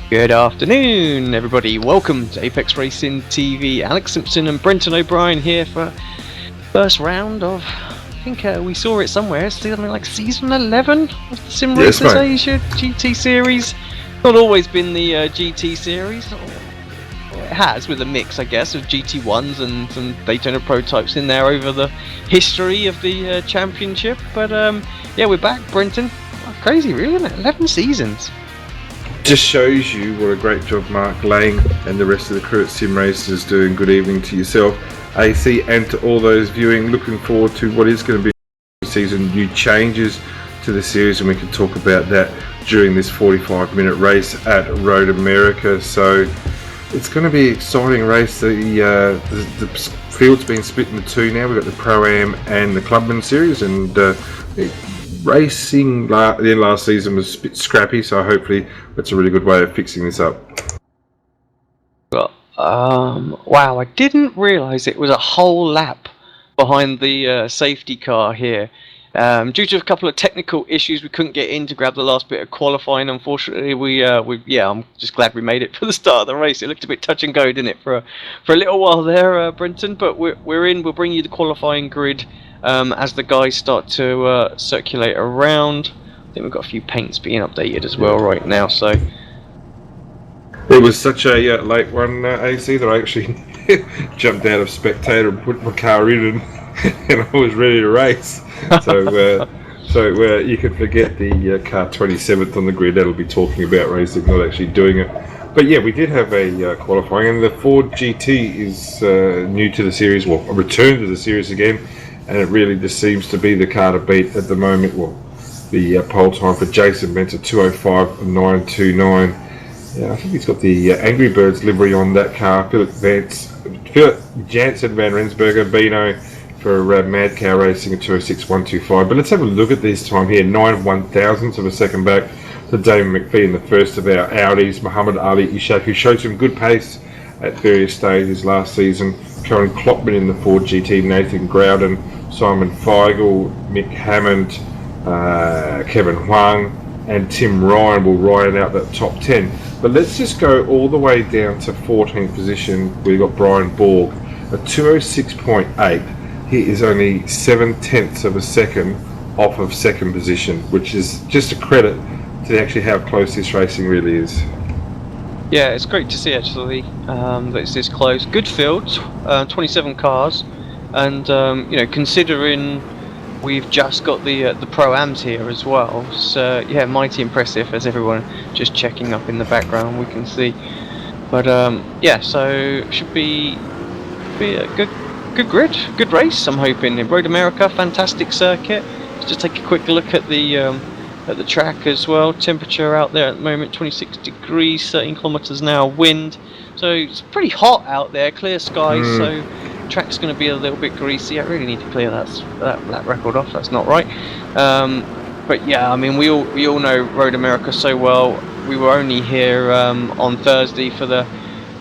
Good afternoon, everybody. Welcome to Apex Racing TV. Alex Simpson and Brenton O'Brien here for first round of, I think we saw it somewhere. It's something like season 11 of the Sim Racers Asia GT Series. Not always been the GT Series. It has, with a mix, I guess, of GT1s and some Daytona prototypes in there over the history of the championship. But yeah, we're back, Brenton. Oh, crazy, really, isn't it? 11 seasons. Just shows you what a great job Mark Lane and the rest of the crew at Sim Racers is doing. Good evening to yourself, AC, and to all those viewing. Looking forward to what is going to be a season, new changes to the series, and we can talk about that during this 45-minute race at Road America. So it's going to be an exciting race. The field's been split into two now. We've got the Pro-Am and the Clubman Series, and racing the last season was a bit scrappy, so hopefully that's a really good way of fixing this up. Well, wow, I didn't realise it was a whole lap behind the safety car here. Due to a couple of technical issues, we couldn't get in to grab the last bit of qualifying. Unfortunately, I'm just glad we made it for the start of the race. It looked a bit touch and go, didn't it, for a little while there, Brenton? But we're in. We'll bring you the qualifying grid as the guys start to circulate around. I think we've got a few paints being updated as well right now. So it was such a late one, AC, that I actually jumped out of spectator and put my car in, and I was ready to race. So you can forget the car 27th on the grid. That'll be talking about racing, not actually doing it. But yeah, we did have a qualifying, and the Ford GT is new to the series, well, a return to the series again, and it really just seems to be the car to beat at the moment. Well, the pole time for Jason Benson 2:05.929. Yeah, I think he's got the Angry Birds livery on that car. Philip Jansen, Van Rensburger, Bino for Mad Cow Racing at 2:06.125. But let's have a look at this time here. 9/1000ths of a second back to Damon McPhee in the first of our Audis. Muhammad Ali Ishak, who showed some good pace at various stages last season. Karen Kloppman in the Ford GT. Nathan Grouden, Simon Feigl, Mick Hammond, Kevin Huang, and Tim Ryan will ride out that top 10. But let's just go all the way down to 14th position. We've got Brian Borg at 2:06.8. He is only 7/10ths of a second off of second position, which is just a credit to actually how close this racing really is. yeah, it's great to see actually that it's this close. Good fields, 27 cars, and considering we've just got the Pro-Ams here as well, so yeah, mighty impressive. As everyone just checking up in the background, we can see. But yeah, so should be a good grid, good race. I'm hoping. In Road America, fantastic circuit. Let's just take a quick look at the track as well. Temperature out there at the moment 26 degrees, 13 kilometers an hour wind. So it's pretty hot out there, clear skies. So track's going to be a little bit greasy. I really need to clear that record off. That's not right. But yeah, I mean, we all know Road America so well. We were only here on Thursday for the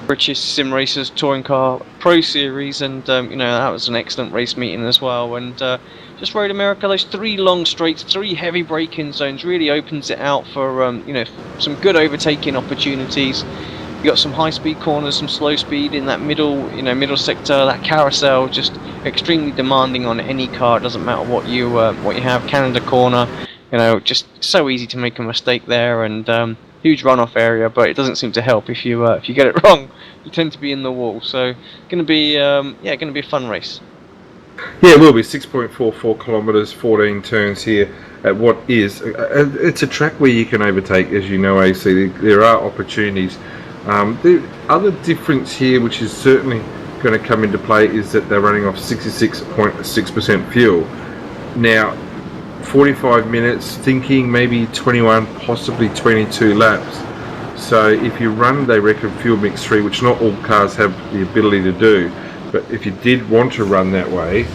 British Sim Racers Touring Car Pro Series, and that was an excellent race meeting as well. And just Road America, those three long straights, three heavy braking zones, really opens it out for some good overtaking opportunities. You got some high-speed corners, some slow speed in that middle sector. That carousel just extremely demanding on any car. It doesn't matter what you have. Canada corner, just so easy to make a mistake there, and huge runoff area. But it doesn't seem to help if you get it wrong. You tend to be in the wall. So going to be a fun race. Yeah, it will be 6.44 kilometres, 14 turns here at what is it's a track where you can overtake, as you know, AC. There are opportunities. The other difference here, which is certainly going to come into play, is that they're running off 66.6% fuel. Now, 45 minutes, thinking maybe 21, possibly 22 laps. So if you run, they reckon, fuel mix 3, which not all cars have the ability to do, but if you did want to run that way,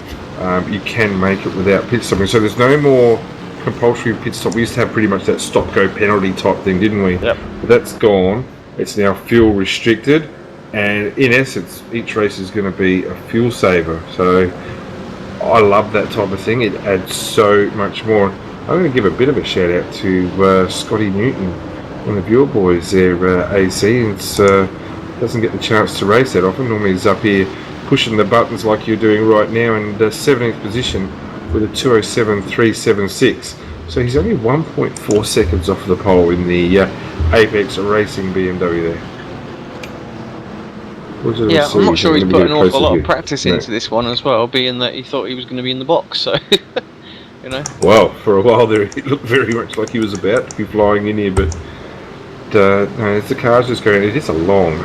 you can make it without pit stopping. So there's no more compulsory pit stop. We used to have pretty much that stop-go penalty type thing, didn't we? Yep. But that's gone. It's now fuel restricted, and in essence, each race is going to be a fuel saver. So I love that type of thing. It adds so much more. I'm going to give a bit of a shout out to Scotty Newton one of your boys there, AC, and doesn't get the chance to race that often. Normally he's up here pushing the buttons like you're doing right now, and 17th position with a 2:07.376. So he's only 1.4 seconds off the pole in the Apex Racing BMW there. Yeah, I'm not sure he's put an awful lot of practice No. into this one as well, being that he thought he was going to be in the box, so, you know. Well, for a while there, it looked very much like he was about to be flying in here, but no, it's the car's just going. It is a long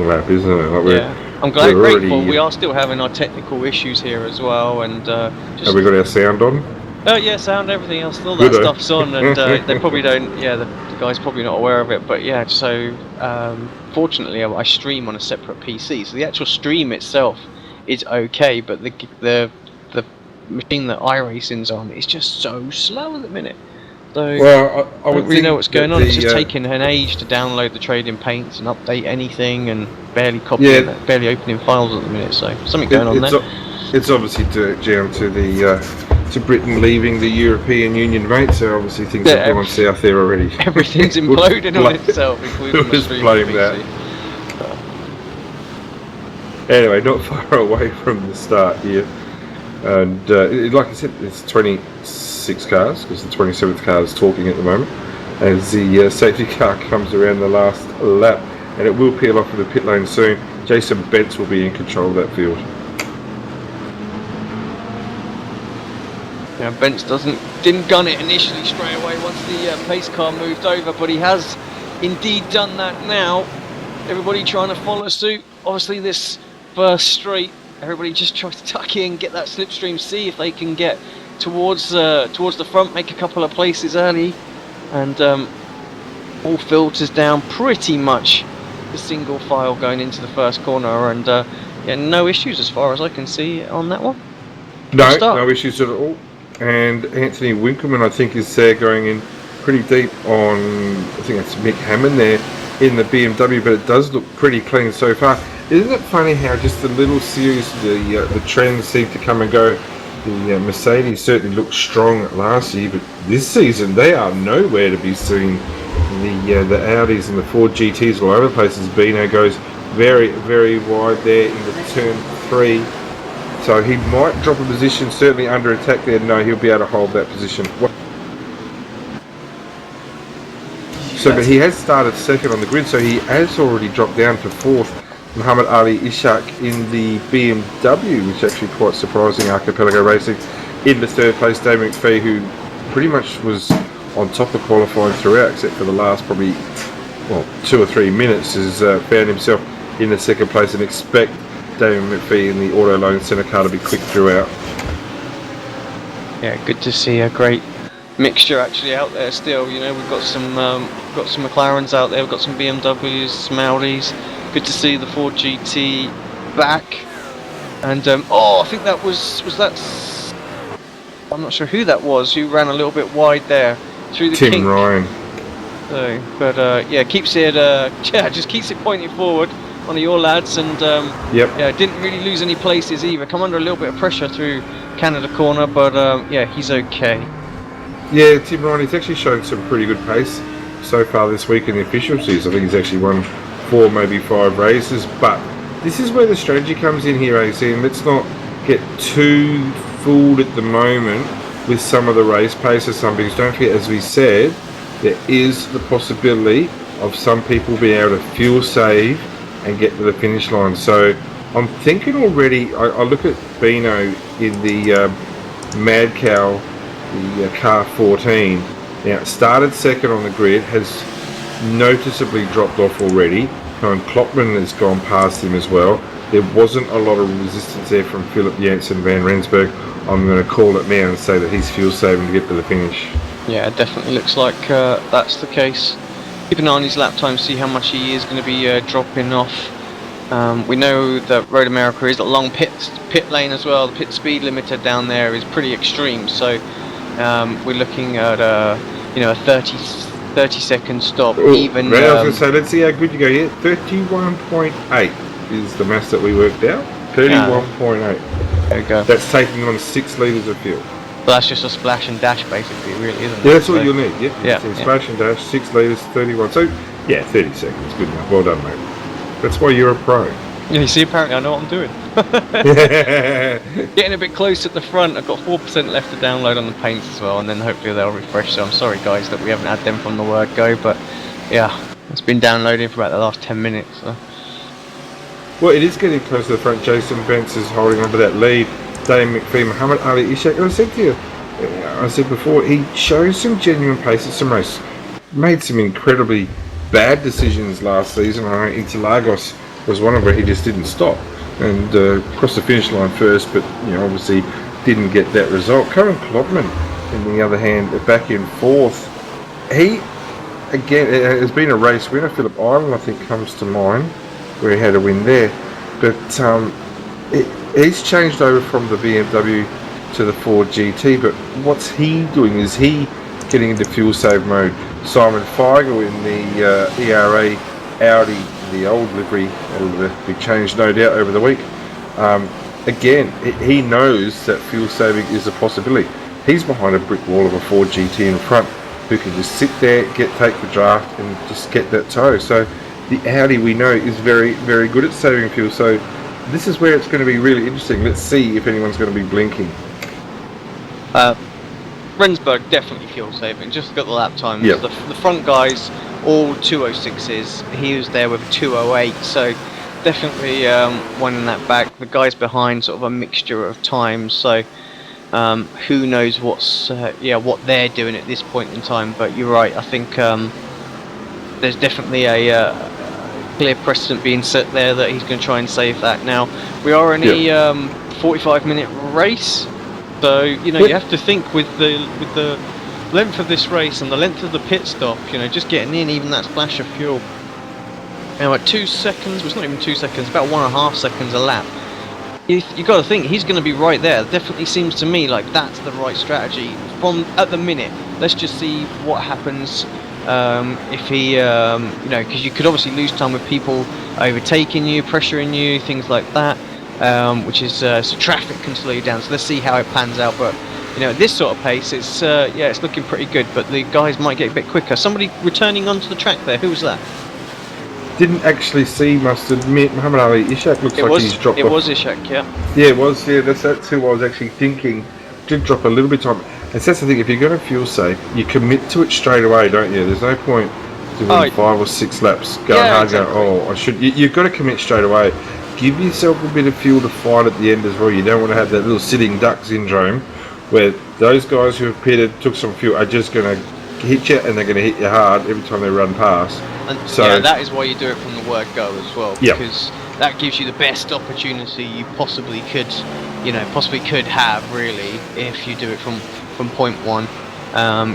lap, isn't it? Like yeah, I'm grateful. We are still having our technical issues here as well, and have we got our sound on? Yeah, sound, everything else, all that stuff's on, and they probably don't. Yeah, the guy's probably not aware of it, but yeah. So fortunately, I stream on a separate PC, so the actual stream itself is okay, but the machine that iRacing's on is just so slow at the minute. So well, I don't really know what's going on. It's just taking an age to download the trading paints and update anything, and barely copying, barely opening files at the minute. So something going on there. It's obviously down to the to Britain leaving the European Union, mate. So obviously things have gone south there already. Everything's imploding on itself, including the stream blame PC. that. Anyway, not far away from the start here, and like I said, it's 26 cars because the 27th car is talking at the moment as the safety car comes around the last lap, and it will peel off of the pit lane soon. Jason Bentz will be in control of that field. Yeah, Bentz didn't gun it initially straight away once the pace car moved over, but he has indeed done that now. Everybody trying to follow suit. Obviously this first straight, everybody just tries to tuck in, get that slipstream, see if they can get towards the front, make a couple of places early, and all filters down pretty much the single file going into the first corner, and yeah, no issues as far as I can see on that one. No issues at all. And Anthony Winkelman, I think, is there going in pretty deep on, I think that's Mick Hammond there in the BMW, but it does look pretty clean so far. Isn't it funny how just the little series, the trends seem to come and go? The Mercedes certainly looked strong last year, but this season they are nowhere to be seen. The Audis and the Ford GTs all over the place as Bino goes very, very wide there into turn 3. So he might drop a position, certainly under attack there. No, he'll be able to hold that position. So, but he has started second on the grid, so he has already dropped down to 4th. Muhammad Ali Ishaq in the BMW, which is actually quite surprising. Archipelago Racing in the 3rd place. Damon McPhee, who pretty much was on top of qualifying throughout, except for the last probably 2 or 3 minutes, has found himself in the 2nd place, and expect Damon McPhee in the Auto Loan Centre car to be quick throughout. Yeah, good to see a great mixture actually out there still. You know, we've got some McLarens out there, we've got some BMWs, some Audis. Good to see the Ford GT back. And I think that was that. I'm not sure who that was. Who ran a little bit wide there through the Tim kink. Ryan. So, but yeah, keeps it. Just keeps it pointing forward. One of your lads, and yeah, didn't really lose any places either. Come under a little bit of pressure through Canada corner, but yeah, he's okay. Yeah, Tim Ryan, he's actually shown some pretty good pace so far this week in the official series. I think he's actually won 4, maybe 5 races, but this is where the strategy comes in here, AC, and let's not get too fooled at the moment with some of the race pace or some, because don't forget, as we said, there is the possibility of some people being able to fuel save and get to the finish line. So I'm thinking already, I look at Bino in the Mad Cow, the car 14. Now it started second on the grid, has noticeably dropped off already. And Klopman has gone past him as well. There wasn't a lot of resistance there from Philip Janssen van Rensburg. I'm going to call it now and say that he's fuel saving to get to the finish. Yeah, it definitely looks like that's the case. Keep an eye on his lap time, see how much he is going to be dropping off. We know that Road America is a long pit lane as well. The pit speed limiter down there is pretty extreme, so we're looking at a 30-second stop. Even right, I was going to say, let's see how good you go here. 31.8 is the mass that we worked out. 31.8. There you go. That's taking on 6 litres of fuel. But that's just a splash and dash, basically, really, isn't it? Yeah, that's all you'll need. Yeah, Yeah, so splash and dash, 6 litres, 31. So yeah, 30 seconds, good enough. Well done, mate. That's why you're a pro. Yeah, you see, apparently I know what I'm doing. Getting a bit close at the front. I've got 4% left to download on the paints as well, and then hopefully they'll refresh. So I'm sorry, guys, that we haven't had them from the word go, but yeah, it's been downloading for about the last 10 minutes. So. Well, it is getting close to the front. Jason Bentz is holding on to that lead. Dave McPhee, Muhammad Ali Ishak. And I said to you, I said before, he shows some genuine pace at some race. Made some incredibly bad decisions last season. I know Interlagos was one of where he just didn't stop and crossed the finish line first, but obviously didn't get that result. Karen Klopman, on the other hand, back in 4th. He again has been a race winner. Phillip Island, I think, comes to mind, where he had a win there. But he's changed over from the BMW to the Ford GT. But what's he doing? Is he getting into fuel save mode? Simon Feigl in the ERA Audi, the old livery, that'll be changed no doubt over the week. Again, he knows that fuel saving is a possibility. He's behind a brick wall of a Ford GT in front, who can just sit there, take the draft, and just get that tow. So the Audi, we know, is very, very good at saving fuel. So this is where it's going to be really interesting. Let's see if anyone's going to be blinking. Rensburg definitely fuel saving. Just got the lap times. Yep. The front guys all 206s. He was there with 208. So definitely one in that back. The guys behind, sort of a mixture of times. So who knows what they're doing at this point in time. But you're right. I think there's definitely a clear precedent being set there that he's going to try and save that. Now we are in a 45-minute race. So you have to think with the length of this race and the length of the pit stop, just getting in even that splash of fuel. Now at 2 seconds, well, it's not even 2 seconds, about 1.5 seconds a lap. You got to think he's going to be right there. It definitely seems to me like that's the right strategy from at the minute. Let's just see what happens if he, because you could obviously lose time with people overtaking you, pressuring you, things like that. Which is so traffic can slow you down. So let's see how it pans out. But at this sort of pace, it's it's looking pretty good. But the guys might get a bit quicker. Somebody returning onto the track there. Who was that? Didn't actually see. Must admit, Muhammad Ali Ishak looks like he's dropped. It was Ishak, yeah. Yeah, it was. Yeah, that's who I was actually thinking. Did drop a little bit of time. And that's the thing. If you're going to fuel save, you commit to it straight away, don't you? There's no point doing 5 or 6 laps, going hard, exactly. Going, I should. You've got to commit straight away. Give yourself a bit of fuel to fight at the end as well. You don't want to have that little sitting duck syndrome where those guys who have pitted, took some fuel, are just going to hit you, and they're going to hit you hard every time they run past. And so that is why you do it from the word go as well, because that gives you the best opportunity you possibly could have, really, if you do it from point one.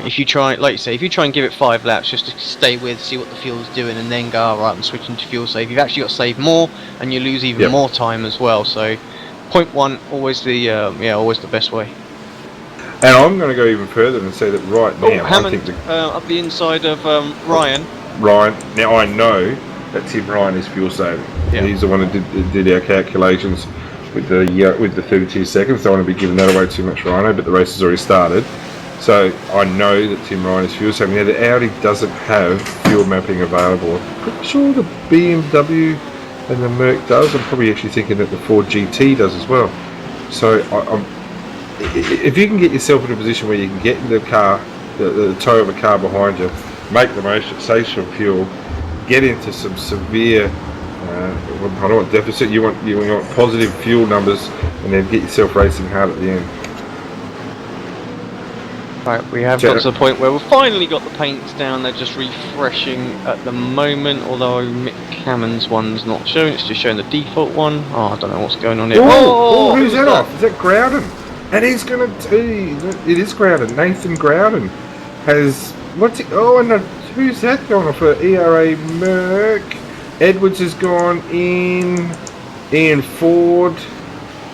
If you try, like you say, if you try and give it 5 laps just to stay with, see what the fuel's doing, and then go, alright, I'm switching to fuel save, you've actually got to save more, and you lose even more time as well. So, point one, always the best way. And I'm going to go even further and say that right now, Hammond, I think up the inside of Ryan. Now I know that Tim Ryan is fuel saving. Yeah. He's the one who did our calculations with the 32 seconds. Don't want to be giving that away too much, Rhino, but the race has already started. So I know that Tim Ryan is fuel saving. Now the Audi doesn't have fuel mapping available. I'm pretty sure the BMW and the Merc does. I'm probably actually thinking that the Ford GT does as well. So if you can get yourself in a position where you can get in the car, the tow of a car behind you, make the most, save some fuel, get into some severe, I don't want deficit. You want positive fuel numbers, and then get yourself racing hard at the end. Right, we have got to the point where we've finally got the paints down. They're just refreshing at the moment, although Mick Hammond's one's not showing, it's just showing the default one. Oh, I don't know what's going on here. Oh, who's that off? Is that Groudon? And he's going to... It is Groudon. Nathan Groudon has... who's that going off for? ERA Merc. Edwards has gone in. Ian Ford.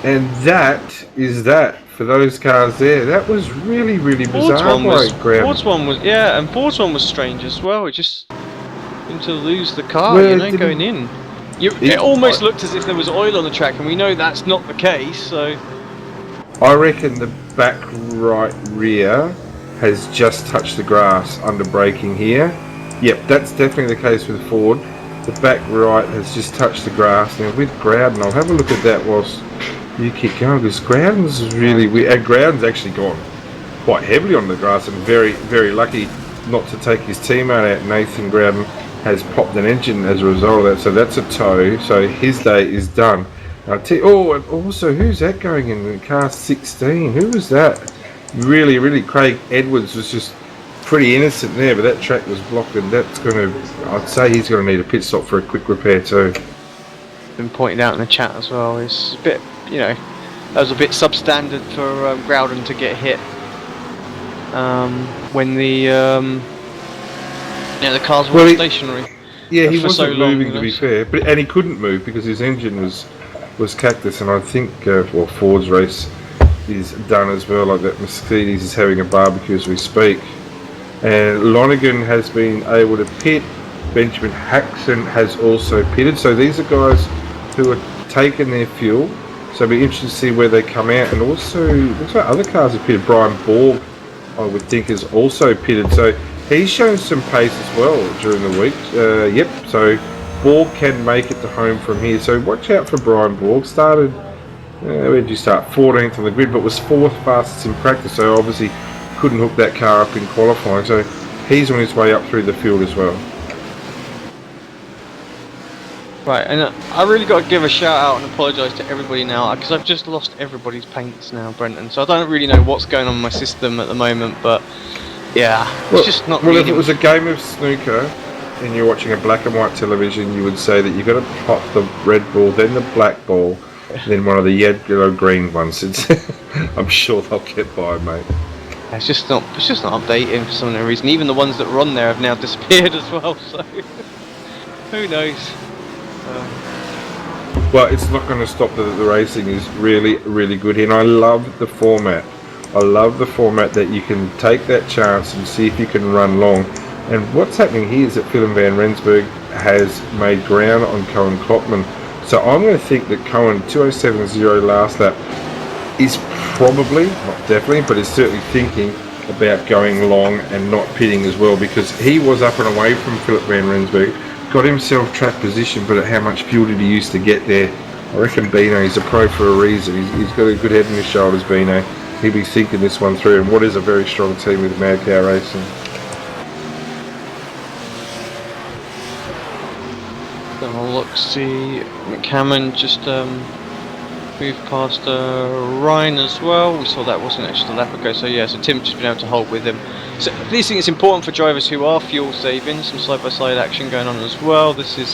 And that is that. For those cars there, that was really, really bizarre. Ford's one was strange as well. It just seemed to lose the car, going in. It almost looked as if there was oil on the track, and we know that's not the case. So I reckon the back right rear has just touched the grass under braking here. Yep, that's definitely the case with Ford. The back right has just touched the grass. Now with Groudon, I'll have a look at that whilst you keep going, because Groudon's is really weird. And Groudon's actually gone quite heavily on the grass, and very, very lucky not to take his teammate out. Nathan Groudon has popped an engine as a result of that, so that's a tow. So his day is done. Oh, and also, who's that going in car 16? Who was that? Really, really, Craig Edwards was just pretty innocent there, but that track was blocked, and that's going to, I'd say he's going to need a pit stop for a quick repair too. Been pointed out in the chat as well. It's a bit, you know, that was a bit substandard for Groudon to get hit when the cars were stationary. Yeah, he wasn't so moving, to be fair, and he couldn't move because his engine was cactus, and I think Ford's race is done as well. Like that Mercedes is having a barbecue as we speak, and Lonergan has been able to pit. Benjamin Haxon has also pitted, so these are guys who are taking their fuel, so it'll be interesting to see where they come out. And also looks like other cars have pitted. Brian Borg, I would think, is also pitted, so he's shown some pace as well during the week. Yep, so Borg can make it to home from here, so watch out for Brian Borg. Started, where did you start? 14th on the grid, but was 4th fastest in practice, so obviously couldn't hook that car up in qualifying, so he's on his way up through the field as well. Right, and I really got to give a shout out and apologise to everybody now, because I've just lost everybody's paints now, Brenton, so I don't really know what's going on in my system at the moment, but yeah, it's just not Well, if it was a game of snooker and you're watching a black and white television, you would say that you've got to pop the red ball, then the black ball, then one of the yellow green ones. I'm sure they'll get by, mate. It's just not updating for some reason. Even the ones that were on there have now disappeared as well, so who knows. Well, it's not going to stop the racing is really, really good here, and I love the format. I love the format that you can take that chance and see if you can run long. And what's happening here is that Phil van Rensburg has made ground on Cohen Klockman. So I'm going to think that Cohen 2:07.0 last lap is probably, not definitely, but is certainly thinking about going long and not pitting as well, because he was up and away from Philip van Rensburg, got himself track position, but how much fuel did he use to get there? I reckon Bino, he's a pro for a reason. He's got a good head on his shoulders, Bino. He'll be thinking this one through, and what is a very strong team with Mad Cow Racing. Look, see, McCammon just moved past Ryan as well. We saw that wasn't actually a lap ago, so yeah, so Tim's just been able to hold with him. So these things, it's important for drivers who are fuel saving. Some side-by-side action going on as well. This is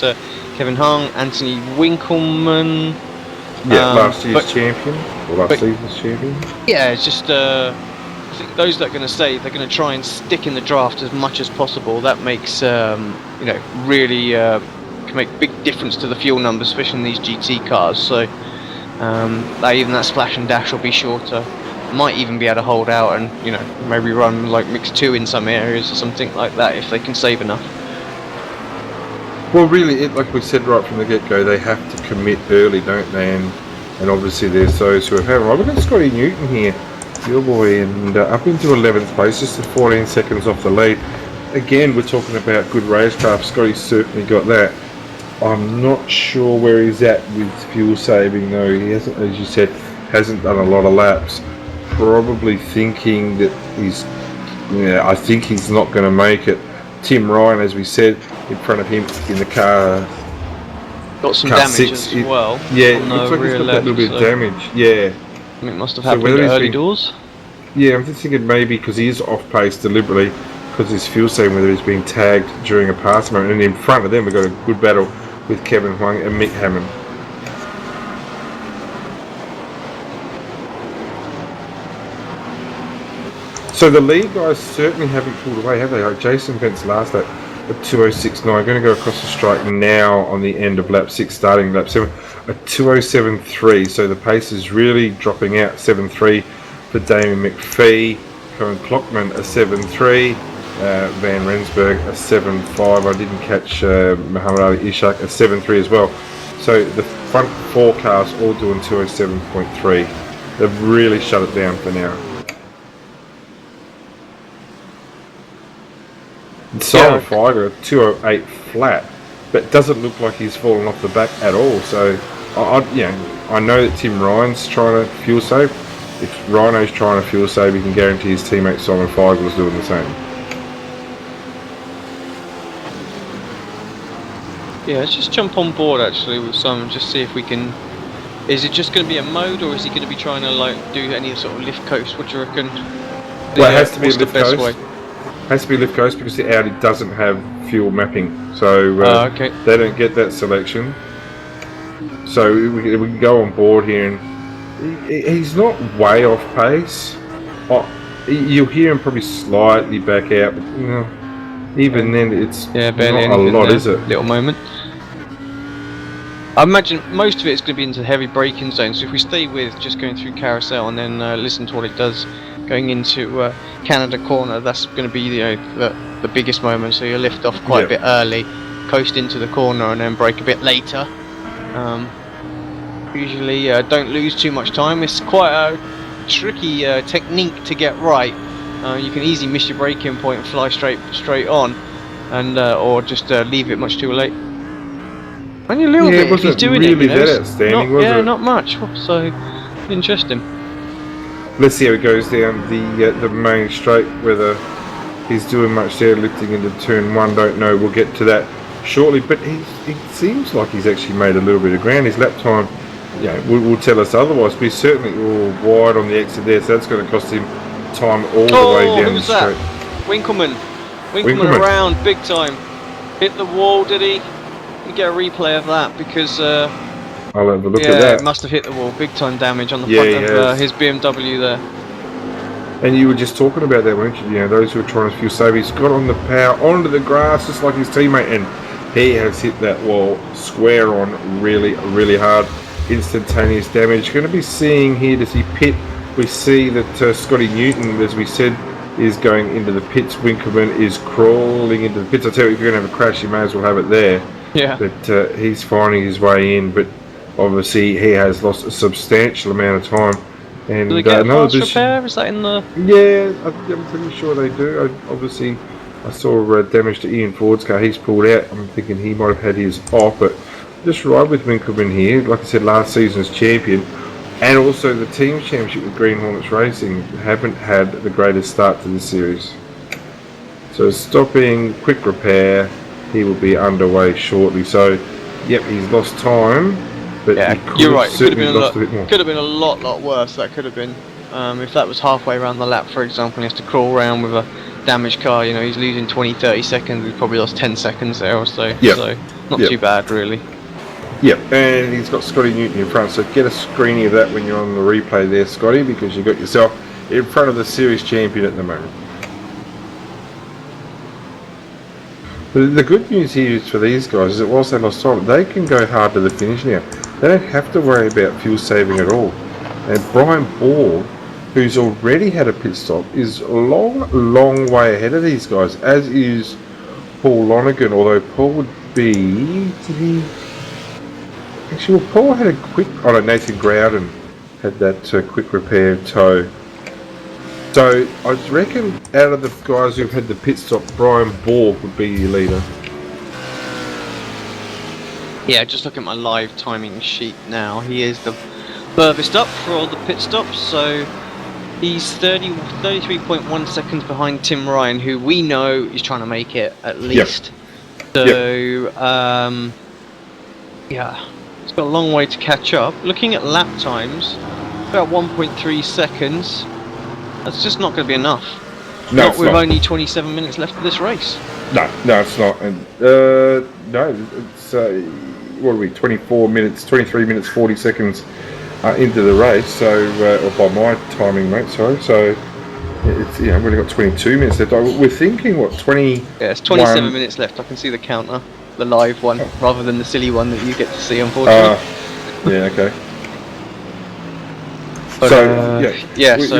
Kevin Hung, Anthony Winkleman. Yeah, last year's champion, or last season's champion. Yeah, it's just I think those that are going to stay, they're going to try and stick in the draft as much as possible. That makes you know, really can make big difference to the fuel numbers, especially in these GT cars. So even that splash and dash will be shorter. Might even be able to hold out and, you know, maybe run like mix 2 in some areas or something like that if they can save enough. Well, really, like we said right from the get-go, they have to commit early, don't they? And obviously there's those who have had. Well, we've got Scotty Newton here, your boy, and up into 11th place, just 14 seconds off the lead. Again, we're talking about good racecraft. Scotty's certainly got that. I'm not sure where he's at with fuel saving, though. He hasn't, as you said, hasn't done a lot of laps. Probably thinking that I think he's not going to make it. Tim Ryan, as we said, in front of him in the car, got some car damage 6, as well. Yeah, it looks like he's got that little bit of damage. Yeah, I think it must have happened early doors. Yeah, I'm just thinking maybe because he is off pace deliberately because his fuel saving, whether he's being tagged during a pass moment. And in front of them, we've got a good battle with Kevin Huang and Mick Hammond. So the lead guys certainly haven't pulled away, have they? Like Jason Vance last lap at 2:06.9, going to go across the strike now on the end of lap 6, starting lap 7 at 2:07.3. So the pace is really dropping out. 7.3 for Damien McPhee, Cohen Klockman a 7.3, Van Rensburg a 7.5. I didn't catch Muhammad Ali Ishak a 7.3 as well. So the front 4 cars all doing 2:07.3. They've really shut it down for now. Simon Feiger, 208 flat, but it doesn't look like he's fallen off the back at all. So, I know that Tim Ryan's trying to fuel save. If Rhino's trying to fuel save, he can guarantee his teammate Simon Feigel's doing the same. Yeah, let's just jump on board actually with Simon, just see if we can. Is it just going to be a mode, or is he going to be trying to like do any sort of lift coast? What do you reckon? Well, it has to be a lift coast. Has to be lift coast because the Audi doesn't have fuel mapping, so okay. They don't get that selection. So we can go on board here, and he's not way off pace. You'll hear him probably slightly back out, but even then it's barely not a lot, is it? Little moment. I imagine most of it is going to be into the heavy braking zone. So if we stay with just going through carousel and then listen to what it does going into Canada corner, that's going to be the biggest moment. So you lift off quite a bit early, coast into the corner, and then brake a bit later. Usually don't lose too much time. It's quite a tricky technique to get right. You can easily miss your braking point and fly straight on, and or just leave it much too late. Only a little bit if he's doing really it. That outstanding, was it? Not much. So interesting. Let's see how it goes down the main straight. Whether he's doing much there, lifting into turn 1, don't know. We'll get to that shortly. But it seems like he's actually made a little bit of ground. His lap time, will tell us otherwise. But he's certainly all wide on the exit there, so that's going to cost him time all the way down the straight. Winkelmann around big time. Hit the wall, did he? You get a replay of that because I'll have a look at that. Yeah, it must have hit the wall. Big time damage on the front of his BMW there. And you were just talking about that, weren't you? Those who are trying to fuel save, he's got on the power onto the grass just like his teammate, and he has hit that wall square on really, really hard. Instantaneous damage. Going to be seeing here, does he pit? We see that Scotty Newton, as we said, is going into the pits. Winkelmann is crawling into the pits. I tell you, if you're going to have a crash, you may as well have it there. Yeah. But he's finding his way in, but obviously he has lost a substantial amount of time. And do they get a fast repair? Is that in the... Yeah, I'm pretty sure they do. Obviously, I saw damage to Ian Ford's car. He's pulled out. I'm thinking he might have had his off, but just ride with Winkelmann here. Like I said, last season's champion. And also the team championship with Green Hornets Racing haven't had the greatest start to this series. So stopping, quick repair, he will be underway shortly. So, yep, he's lost time, but you're right. It could have been a lot worse. That could have been if that was halfway around the lap, for example, and he has to crawl around with a damaged car. He's losing 20-30 seconds. We've probably lost 10 seconds there or so. Yep. So not too bad, really. Yep, and he's got Scotty Newton in front, so get a screening of that when you're on the replay there, Scotty, because you've got yourself in front of the series champion at the moment. But the good news here is for these guys is that whilst they lost time, they can go hard to the finish now. They don't have to worry about fuel saving at all. And Brian Ball, who's already had a pit stop, is a long way ahead of these guys, as is Paul Lonergan, although Paul would be... Actually, well, Paul had a quick... Oh no, Nathan Grouden had that quick repair tow. So, I reckon out of the guys who've had the pit stop, Brian Ball would be your leader. Yeah, just look at my live timing sheet now. He is the furthest up for all the pit stops, so he's 33.1 seconds behind Tim Ryan, who we know is trying to make it at least. Yep. So, yeah. It's got a long way to catch up. Looking at lap times, about 1.3 seconds. That's just not going to be enough. No, not with only 27 minutes left of this race. No, it's not. And no, it's what are we? 23 minutes, 40 seconds into the race. So, or by my timing, mate. Sorry. So it's we've only got 22 minutes left. We're thinking what 20? Yeah, it's 27 minutes left. I can see the counter. The live one, rather than the silly one that you get to see, unfortunately. Yeah, okay. But,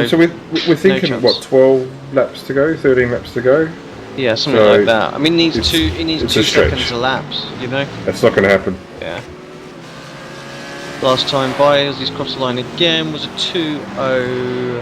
so we're thinking what 12 laps to go, 13 laps to go. Yeah, something like that. I mean, it needs 2 seconds a lap. That's not going to happen. Yeah. last time by, as he's crossed the line again, was a 2-0.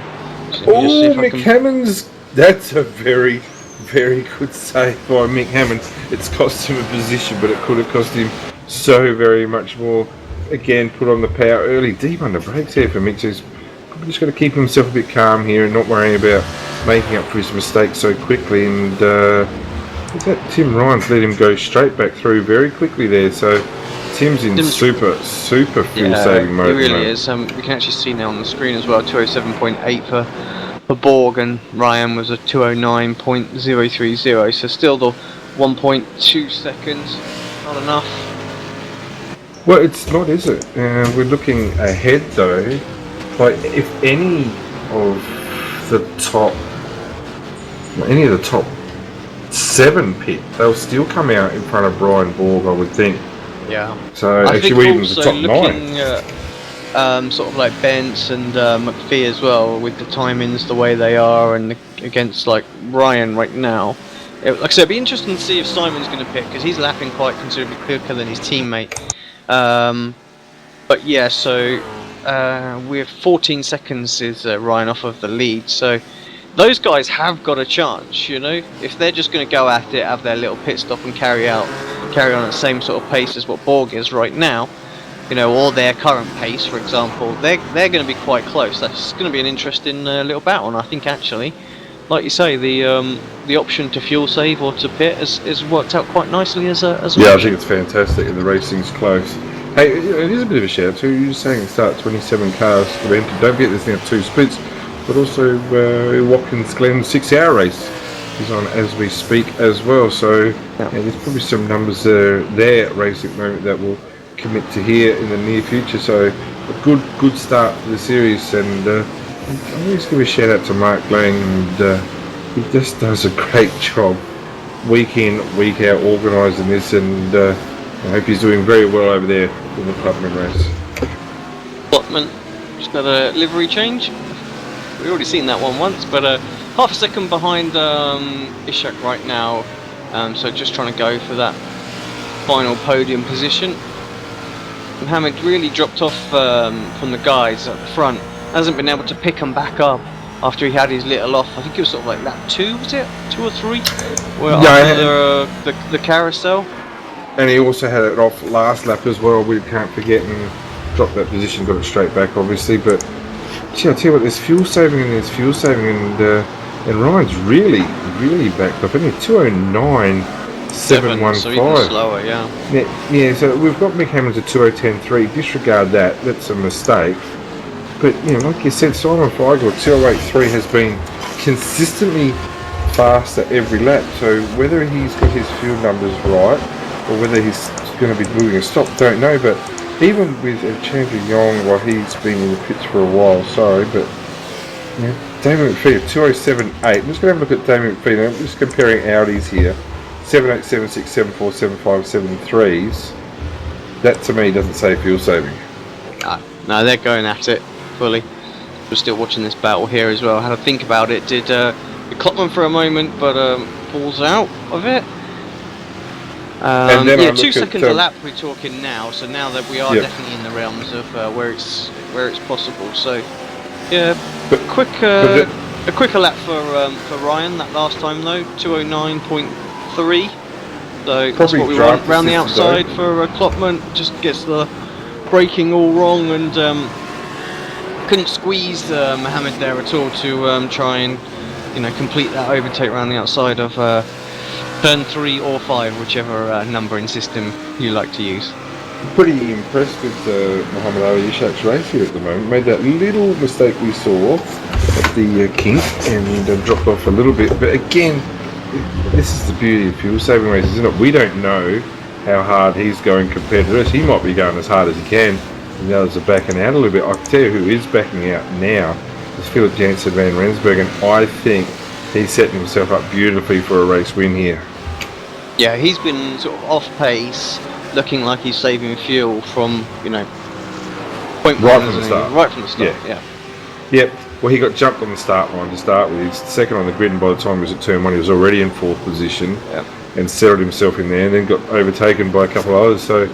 Oh, Mick Hammond's, that's a very, very good save by Mick Hammond. It's cost him a position, but it could have cost him so very much more. Again, put on the power early, deep on the brakes here for Mick. So he's probably just got to keep himself a bit calm here and not worrying about making up for his mistakes so quickly. And Tim Ryan's let him go straight back through very quickly there. So Tim's in super fuel saving mode. He really is. We can actually see now on the screen as well, 207.8 for Borg, and Ryan was a 209.030. So still the 1.2 seconds, not enough. Well, it's not, is it? We're looking ahead though. Like, if any of the top 7 pit, they'll still come out in front of Brian Borg, I would think. Yeah. So I actually, think even also the top looking 9. at sort of like Bence and McPhee as well, with the timings the way they are, and against like Ryan right now. Like I said, it'd be interesting to see if Simon's going to pick, because he's lapping quite considerably quicker than his teammate. But yeah, so we're 14 seconds is Ryan off of the lead, so those guys have got a chance, you know, if they're just going to go at it, have their little pit stop and carry on at the same sort of pace as what Borg is right now, you know, or their current pace, for example. They're going to be quite close. That's going to be an interesting little battle, and I think actually, like you say, the option to fuel save or to pit has worked out quite nicely as a I think it's fantastic, and the racing's close. Hey, it is a bit of a shout too. You're saying start 27 cars for empty. Don't forget there's now 2 splits, but also Watkins Glen 6-hour race is on as we speak as well. So there's probably some numbers there at racing at the moment that will commit to here in the near future. So a good start to the series, and I always give a shout out to Mark Lang, and he just does a great job week in, week out organising this, and I hope he's doing very well over there in the Clubman race. Clubman just got a livery change. We've already seen that one once, but half a second behind Ishak right now, so just trying to go for that final podium position. Mohammed really dropped off from the guys at the front, hasn't been able to pick them back up after he had his little off. I think it was sort of like lap 2, was it? 2 or 3? Well, after the carousel. And he also had it off last lap as well. We can't forget, and dropped that position, got it straight back obviously. But gee, I tell you what, there's fuel saving, and Ryan's really backed up. Only 209.715. So even slower, yeah. So we've got Mick Hammond at 2:10.3. Disregard that. That's a mistake. But you know, like you said, Simon Feigl 2:08.3 has been consistently faster every lap. So whether he's got his fuel numbers right, or whether he's going to be moving a stop, don't know. But even with Chandler Young, while he's been in the pits for a while, but Damien McPhee at 2:07.8. I'm just going to have a look at Damien McPhee now. I'm just comparing Audis here. 7.8, 7.6, 7.4, 7.5, 7.3s. That to me doesn't say fuel saving. No, they're going at it fully. We're still watching this battle here as well. I had to think about it. Did Klopman for a moment, but falls out of it. 2 seconds a lap we're talking now. So now that we are definitely in the realms of where it's possible. So yeah, a quicker lap for Ryan that last time though. 209.3. So that's what we want. Round the outside for Klopman. Just gets the braking all wrong, and couldn't squeeze Mohammed there at all to try and complete that overtake around the outside of turn 3 or 5, whichever numbering system you like to use. I'm pretty impressed with Mohammed Ali Ishak's race here at the moment. Made that little mistake we saw at the kink and dropped off a little bit. But again, this is the beauty of fuel saving races, isn't it? We don't know how hard he's going compared to us. He might be going as hard as he can, and the others are backing out a little bit. I can tell you who is backing out now is Philip Jansen van Rensburg, and I think he's setting himself up beautifully for a race win here. Yeah, he's been sort of off pace, looking like he's saving fuel from point right from the start. Right from the start. Yep. Well, he got jumped on the start line to start with. He's second on the grid, and by the time he was at turn 1, he was already in 4th position and settled himself in there, and then got overtaken by a couple of others. So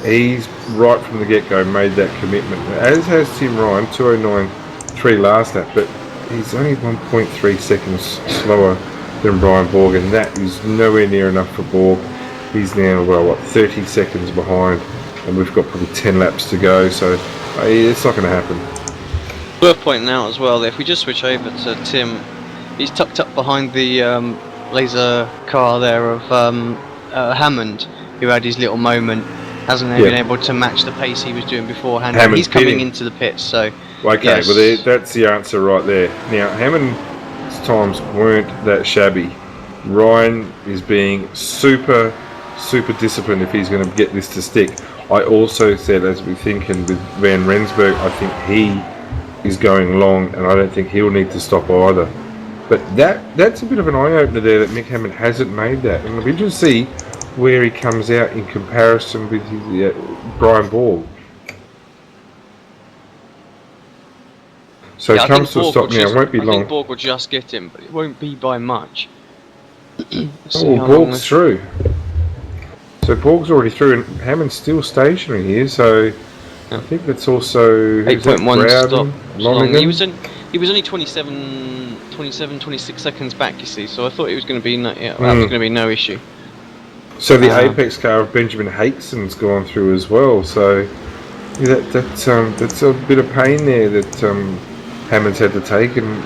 he's right from the get-go made that commitment, as has Tim Ryan, 209.3 last lap, but he's only 1.3 seconds slower than Brian Borg, and that is nowhere near enough for Borg. He's now, well, what, 30 seconds behind, and we've got probably 10 laps to go, so it's not going to happen. Worth pointing out as well that if we just switch over to Tim, he's tucked up behind the laser car there of Hammond, who had his little moment. Hasn't been able to match the pace he was doing beforehand. Hammond's He's coming pitting into the pits, so okay, yes. well that's the answer right there. Now Hammond's times weren't that shabby. Ryan is being super disciplined if he's going to get this to stick. I also said, as we're thinking with Van Rensburg, I think he is going long, and I don't think he'll need to stop either. But that's a bit of an eye-opener there that Mick Hammond hasn't made that. And it'll be interesting to see where he comes out in comparison with his, Brian Borg. So it comes to a stop now, it won't be long. I think Borg will just get him, but it won't be by much. Borg's through. So Borg's already through, and Hammond's still stationary here, so I think that's also 8.1 stop. Lonergan. He was only 26 seconds back, you see. So I thought it was going to be that was going to be no issue. So the apex car of Benjamin Hakeson's gone through as well. So that's a bit of pain there that Hammond's had to take, and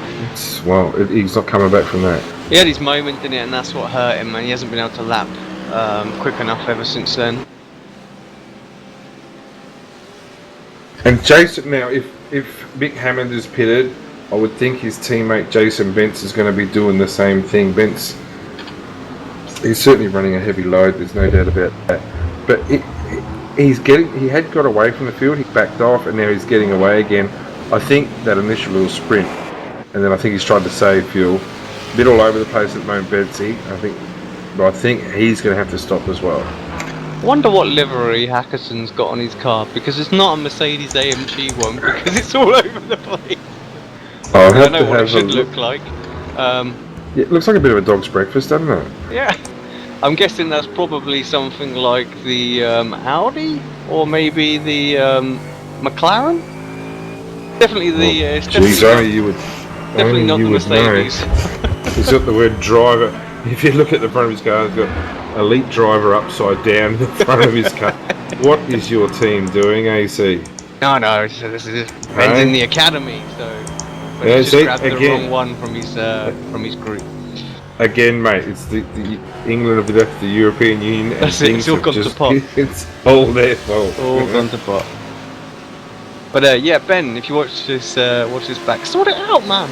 he's not coming back from that. He had his moment in it, and that's what hurt him, and he hasn't been able to lap quick enough ever since then. And Jason, now if Mick Hammond is pitted, I would think his teammate Jason Bentz is going to be doing the same thing. Bentz, he's certainly running a heavy load, there's no doubt about that. But he had got away from the field, he backed off, and now he's getting away again. I think that initial little sprint, and then I think he's tried to save fuel. A bit all over the place at the moment, Betsy. I think he's going to have to stop as well. Wonder what livery Hackerson's got on his car, because it's not a Mercedes AMG one, because it's all over the place. I don't know what it should look like. It looks like a bit of a dog's breakfast, doesn't it? Yeah. I'm guessing that's probably something like the Audi, or maybe the McLaren? Definitely the... definitely not the Mercedes. He's got the word driver. If you look at the front of his car, he's got elite driver upside down in the front of his car. What is your team doing, AC? No, so this is Ben's in the academy, so but he just grabbed the wrong one from his group. Again, mate, it's the England have left the European Union, and that's it, it's all gone to pot. It's all their fault. All gone to pot. But yeah, Ben, if you watch this back, sort it out, man.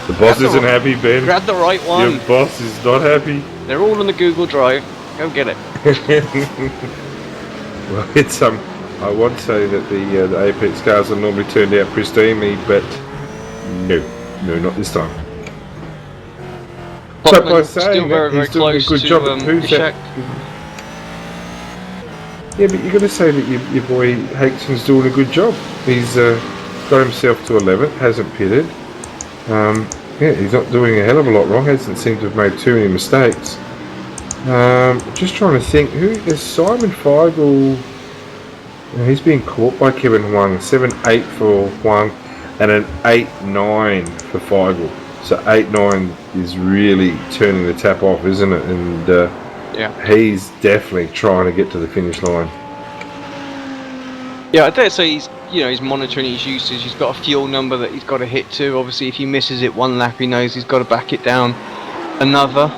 The boss isn't happy, Ben. Grab the right one. Your boss is not happy. They're all on the Google Drive. Go get it. Well, it's I would say that the Apex cars are normally turned out pristinely, but no, not this time. So by saying still very, very close a good to job. Who's that? Yeah, but you've got to say that your boy Hakeson's doing a good job. He's got himself to 11th, hasn't pitted. He's not doing a hell of a lot wrong. Hasn't seemed to have made too many mistakes. Just trying to think. Who is Simon Feigl? He's being caught by Kevin Huang. 7.8 for Huang, and an 8.9 for Feigl. So 8.9 is really turning the tap off, isn't it? And he's definitely trying to get to the finish line. Yeah, I dare say he's monitoring his usage. He's got a fuel number that he's got to hit to. Obviously, if he misses it one lap, he knows he's got to back it down another.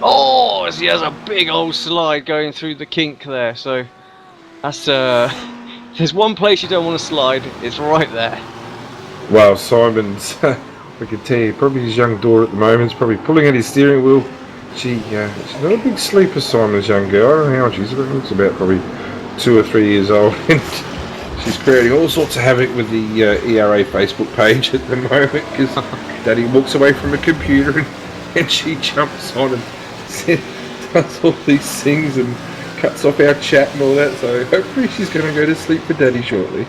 Oh, he has a big old slide going through the kink there. So that's there's one place you don't want to slide. It's right there. Well, Simon's, I can tell you, probably his young daughter at the moment is probably pulling at his steering wheel. She's not a big sleeper, Simon's young girl. I don't know how old she is, but looks about probably 2 or 3 years old. She's creating all sorts of havoc with the ERA Facebook page at the moment, because Daddy walks away from a computer and she jumps on and does all these things and cuts off our chat and all that. So hopefully she's going to go to sleep for Daddy shortly.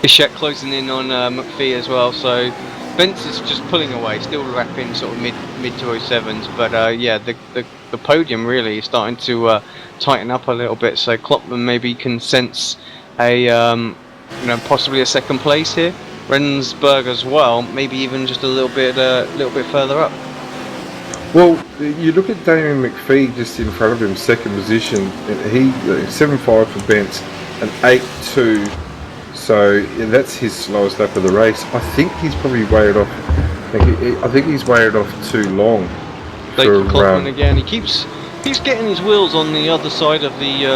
Ishak closing in on McPhee as well, so Spence is just pulling away, still wrapping sort of mid 207s, but yeah, the podium really is starting to tighten up a little bit. So Klopman maybe can sense a possibly a second place here. Rensburg as well, maybe even just a little bit further up. Well, you look at Damien McPhee just in front of him, second position. He 7.5 for Bence and 8.2. So that's his slowest lap of the race. I think he's probably weighed off. I think he's weighed off too long. Klopman again. He keeps getting his wheels on the other side of the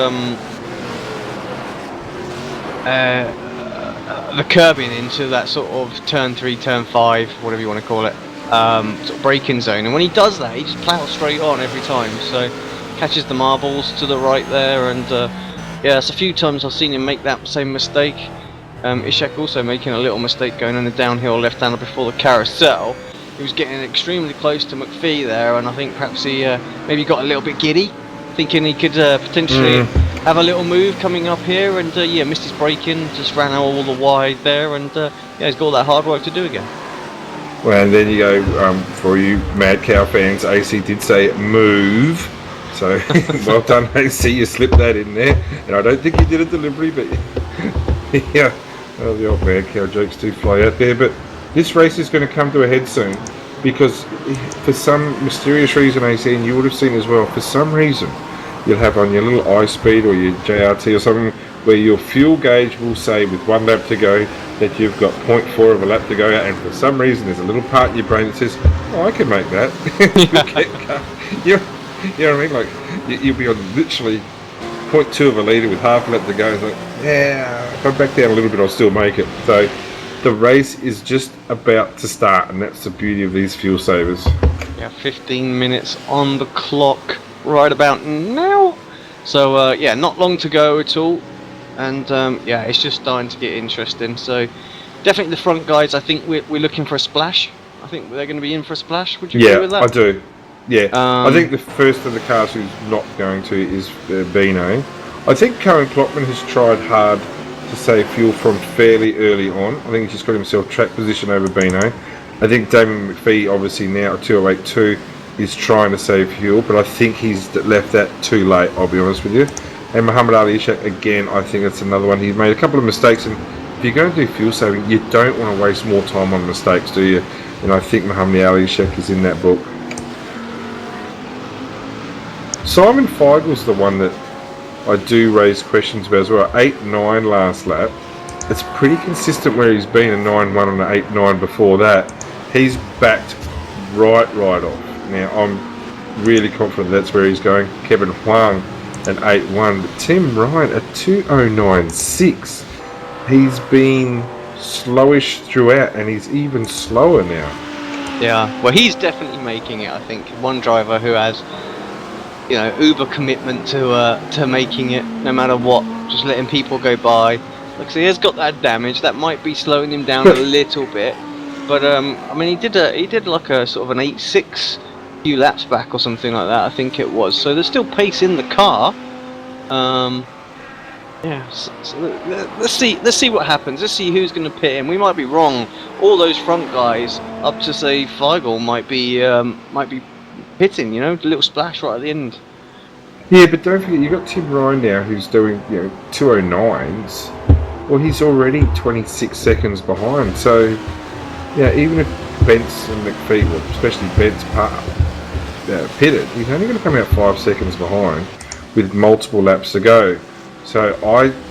curbing into that sort of turn 3, turn 5, whatever you want to call it, sort of braking zone. And when he does that, he just plows straight on every time. So catches the marbles to the right there, and yeah, it's a few times I've seen him make that same mistake. Ishak also making a little mistake going on the downhill left-hander before the carousel. He was getting extremely close to McPhee there, and I think perhaps he maybe got a little bit giddy, thinking he could potentially have a little move coming up here, and yeah, missed his braking, just ran out all the wide there, and yeah, he's got all that hard work to do again. Well, and then you go, for you Mad Cow fans, AC did say move. So well done, AC, you slipped that in there. And I don't think you did it deliberately, but yeah, well, the old Mad Cow jokes do fly out there. But this race is going to come to a head soon, because for some mysterious reason, AC, and you would have seen as well, for some reason, you'll have on your little iSpeed or your JRT or something where your fuel gauge will say with 1 lap to go that you've got 0.4 of a lap to go out, and for some reason there's a little part in your brain that says, oh, I can make that. You know what I mean? Like, you'll be on literally 0.2 of a litre with half a lap to go. It's like, yeah, if I back down a little bit, I'll still make it. So the race is just about to start, and that's the beauty of these fuel savers. Yeah, 15 minutes on the clock right about now. So yeah, not long to go at all. And yeah, it's just starting to get interesting. So definitely the front guys, I think we're looking for a splash. I think they're going to be in for a splash. Would you agree with that? Yeah, I do. Yeah, I think the first of the cars who's not going to is Beano. I think Cohen Klopman has tried hard to save fuel from fairly early on. I think he's just got himself track position over Beano. I think Damien McPhee, obviously now at 208.2, is trying to save fuel, but I think he's left that too late, I'll be honest with you. And Muhammad Ali Ishak, again, I think that's another one. He's made a couple of mistakes, and if you're going to do fuel saving, you don't want to waste more time on mistakes, do you? And I think Muhammad Ali Ishak is in that book. Simon Feigel's the one that I do raise questions about as well. 8.9 last lap. It's pretty consistent where he's been, a 9.1 and an 8.9 before that. He's backed right off. Now, I'm really confident that's where he's going. Kevin Huang, an 8.1. But Tim Ryan, a 2.096. He's been slowish throughout, and he's even slower now. Yeah, well, he's definitely making it, I think. One driver who has, you know, uber commitment to making it, no matter what, just letting people go by. Like, so he has got that damage. That might be slowing him down a little bit. But, I mean, he did like a sort of an 8.6 few laps back or something like that, I think it was. So there's still pace in the car. Yeah, so let's see what happens. Let's see who's going to pit him. We might be wrong. All those front guys, up to say Feigl, might be pitting. You know, a little splash right at the end. Yeah, but don't forget, you've got Tim Ryan now who's doing 2.09s. Well, he's already 26 seconds behind. So yeah, even if Bence and McPhee, well, especially Bence pitted, he's only going to come out 5 seconds behind with multiple laps to go. So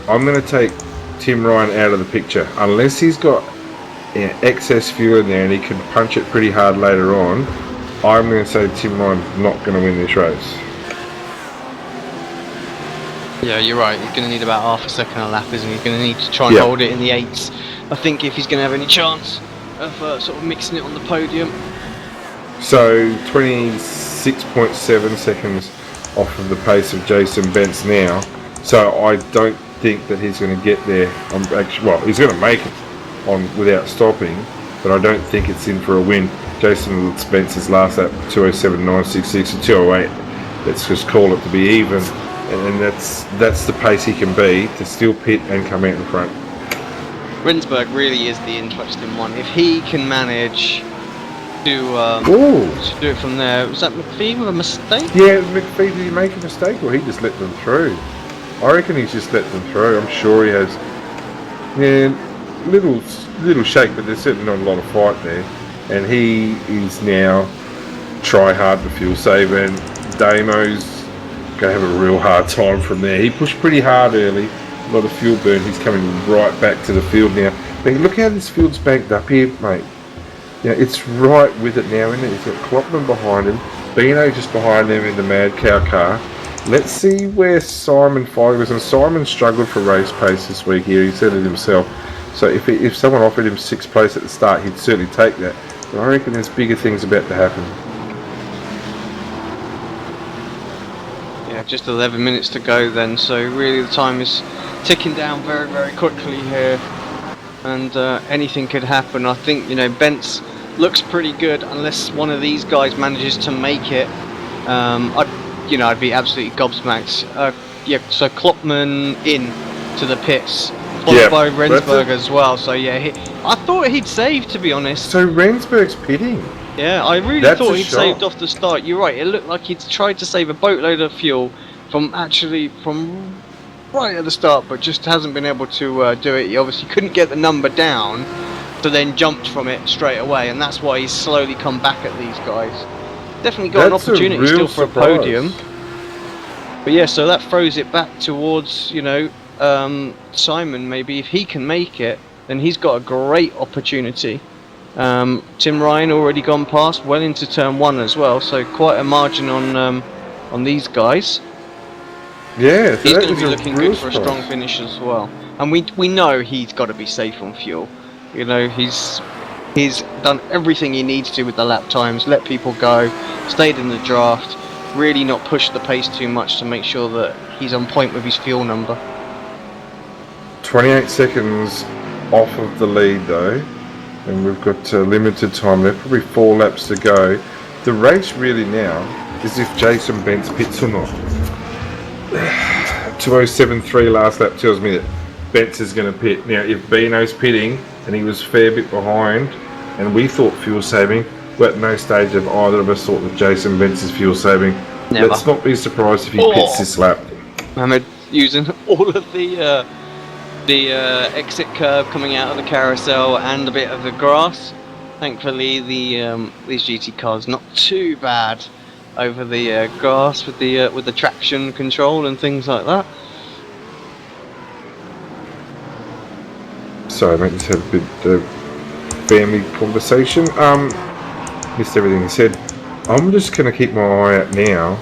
I'm going to take Tim Ryan out of the picture unless he's got excess fuel in there and he can punch it pretty hard later on. I'm going to say Tim Ryan's not going to win this race. Yeah, you're right. He's going to need about half a second a lap, isn't he? He's going to need to try and hold it in the 8s. I think if he's going to have any chance of sort of mixing it on the podium. So 26.7 seconds off of the pace of Jason Bence now. So I don't think that he's going to get there. Well, he's going to make it on without stopping, but I don't think it's in for a win. Jason Spence's last lap 207.966 and 208. Let's just call it to be even, and that's the pace he can be to still pit and come out in front. Rensburg really is the interesting one. If he can manage to do it from there, was that McPhee with a mistake? Yeah, McPhee, did he make a mistake or he just let them through? I reckon he's just let them through. I'm sure he has. Yeah, little shake, but there's certainly not a lot of fight there. And he is now try hard for fuel save, and Damo's going to have a real hard time from there. He pushed pretty hard early, a lot of fuel burn. He's coming right back to the field now. But look how this field's banked up here, mate. Yeah, it's right with it now, isn't it? He's got Klopman behind him, Beano just behind them in the Mad Cow car. Let's see where Simon was, and Simon struggled for race pace this week here. He said it himself. So if someone offered him 6th place at the start, he'd certainly take that. But I reckon there's bigger things about to happen. Yeah, just 11 minutes to go then. So really, the time is ticking down very, very quickly here, and anything could happen. I think Bentz looks pretty good unless one of these guys manages to make it. I'd be absolutely gobsmacked. Yeah, so Klopman in to the pits, followed by Rensburg as well. So yeah, I thought he'd saved, to be honest. So Rensburg's pitting. Yeah, I really thought he'd saved off the start. You're right. It looked like he'd tried to save a boatload of fuel from right at the start, but just hasn't been able to do it. He obviously couldn't get the number down, so then jumped from it straight away, and that's why he's slowly come back at these guys. Definitely got an opportunity still for a podium. But yeah, so that throws it back towards, Simon. Maybe if he can make it, then he's got a great opportunity. Tim Ryan already gone past, well into turn 1 as well, so quite a margin on these guys. Yeah, so he's going to be looking good for a strong finish as well. And we know he's got to be safe on fuel. He's done everything he needs to with the lap times, let people go, stayed in the draft, really not pushed the pace too much to make sure that he's on point with his fuel number. 28 seconds off of the lead though, and we've got limited time left, probably 4 laps to go. The race really now is if Jason Bentz pits or not. 2:07.3 last lap tells me that Bentz is going to pit. Now if Beano's pitting and he was a fair bit behind and we thought fuel saving, but at no stage of either of us thought that Jason Bentz is fuel saving. Never. Let's not be surprised if he pits this lap. Mohammed using all of the exit curve coming out of the carousel and a bit of the grass. Thankfully these GT cars not too bad over the grass with the traction control and things like that. Sorry mate, just had a bit family conversation. Missed everything he said. I'm just going to keep my eye out now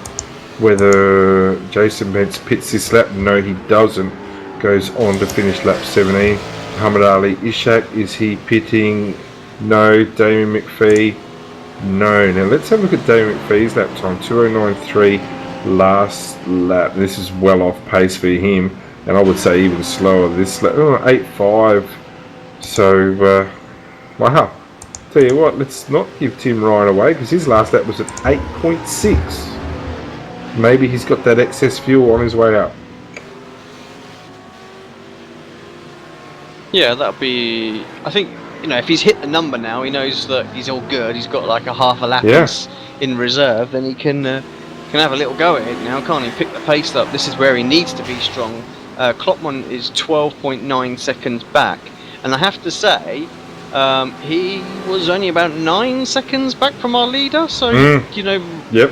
whether Jason Bentz pits this lap. No, he doesn't. Goes on to finish lap 17. Muhammad Ali Ishak, is he pitting? No. Damien McPhee? No. Now let's have a look at Damien McPhee's lap time. 2:09.3 last lap. This is well off pace for him, and I would say even slower this lap. 8.5. So wow. Tell you what, let's not give Tim Ryan away because his last lap was at 8.6. Maybe he's got that excess fuel on his way up. Yeah, that'll be. I think if he's hit the number now, he knows that he's all good. He's got like a half a lap in reserve, then he can have a little go at it now, can't he? Pick the pace up. This is where he needs to be strong. Klopman is 12.9 seconds back, and I have to say, he was only about 9 seconds back from our leader. So Yep.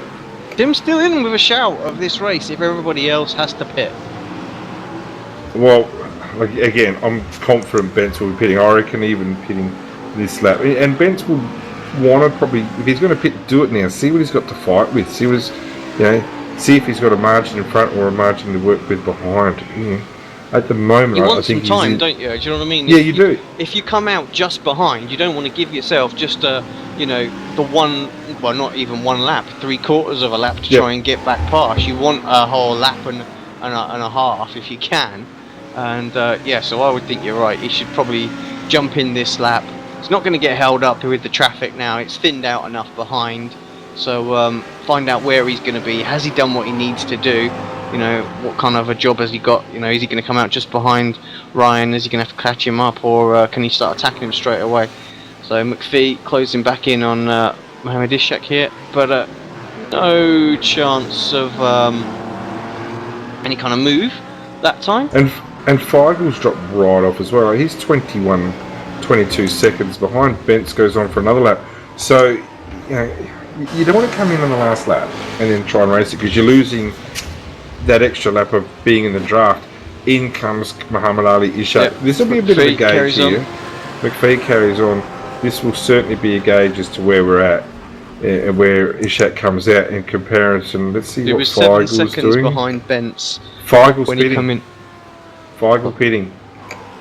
Tim's still in with a shout of this race if everybody else has to pit. Well, again, I'm confident Bentz will be pitting. I reckon even pitting this lap. And Bentz will want to probably, if he's going to pit, do it now. See what he's got to fight with. See if he's got a margin in front or a margin to work with behind. At the moment, you want I think some time, don't you? Do you know what I mean? Yeah, you do. If you come out just behind, you don't want to give yourself just the one, well, not even one lap, 3/4 of a lap to try and get back past. You want a whole lap and a half if you can. And so I would think you're right. He should probably jump in this lap. It's not going to get held up with the traffic now. It's thinned out enough behind. So find out where he's going to be. Has he done what he needs to do? You know, what kind of a job has he got? You know, is he going to come out just behind Ryan? Is he going to have to catch him up, or can he start attacking him straight away? So McPhee closing back in on Mohamed Ishak here, but no chance of any kind of move that time. And Feigel's dropped right off as well. He's 21, 22 seconds behind. Bentz goes on for another lap. So, you know, you don't want to come in on the last lap and then try and race it, because you're losing that extra lap of being in the draft. In comes Muhammad Ali Ishak. Yep. This will be a bit of a gauge here. McPhee carries on. This will certainly be a gauge as to where we're at, and where Ishak comes out in comparison. Let's see what Feigel's doing. 7 seconds behind Bentz. Feigel's pitting. Feigl pitting.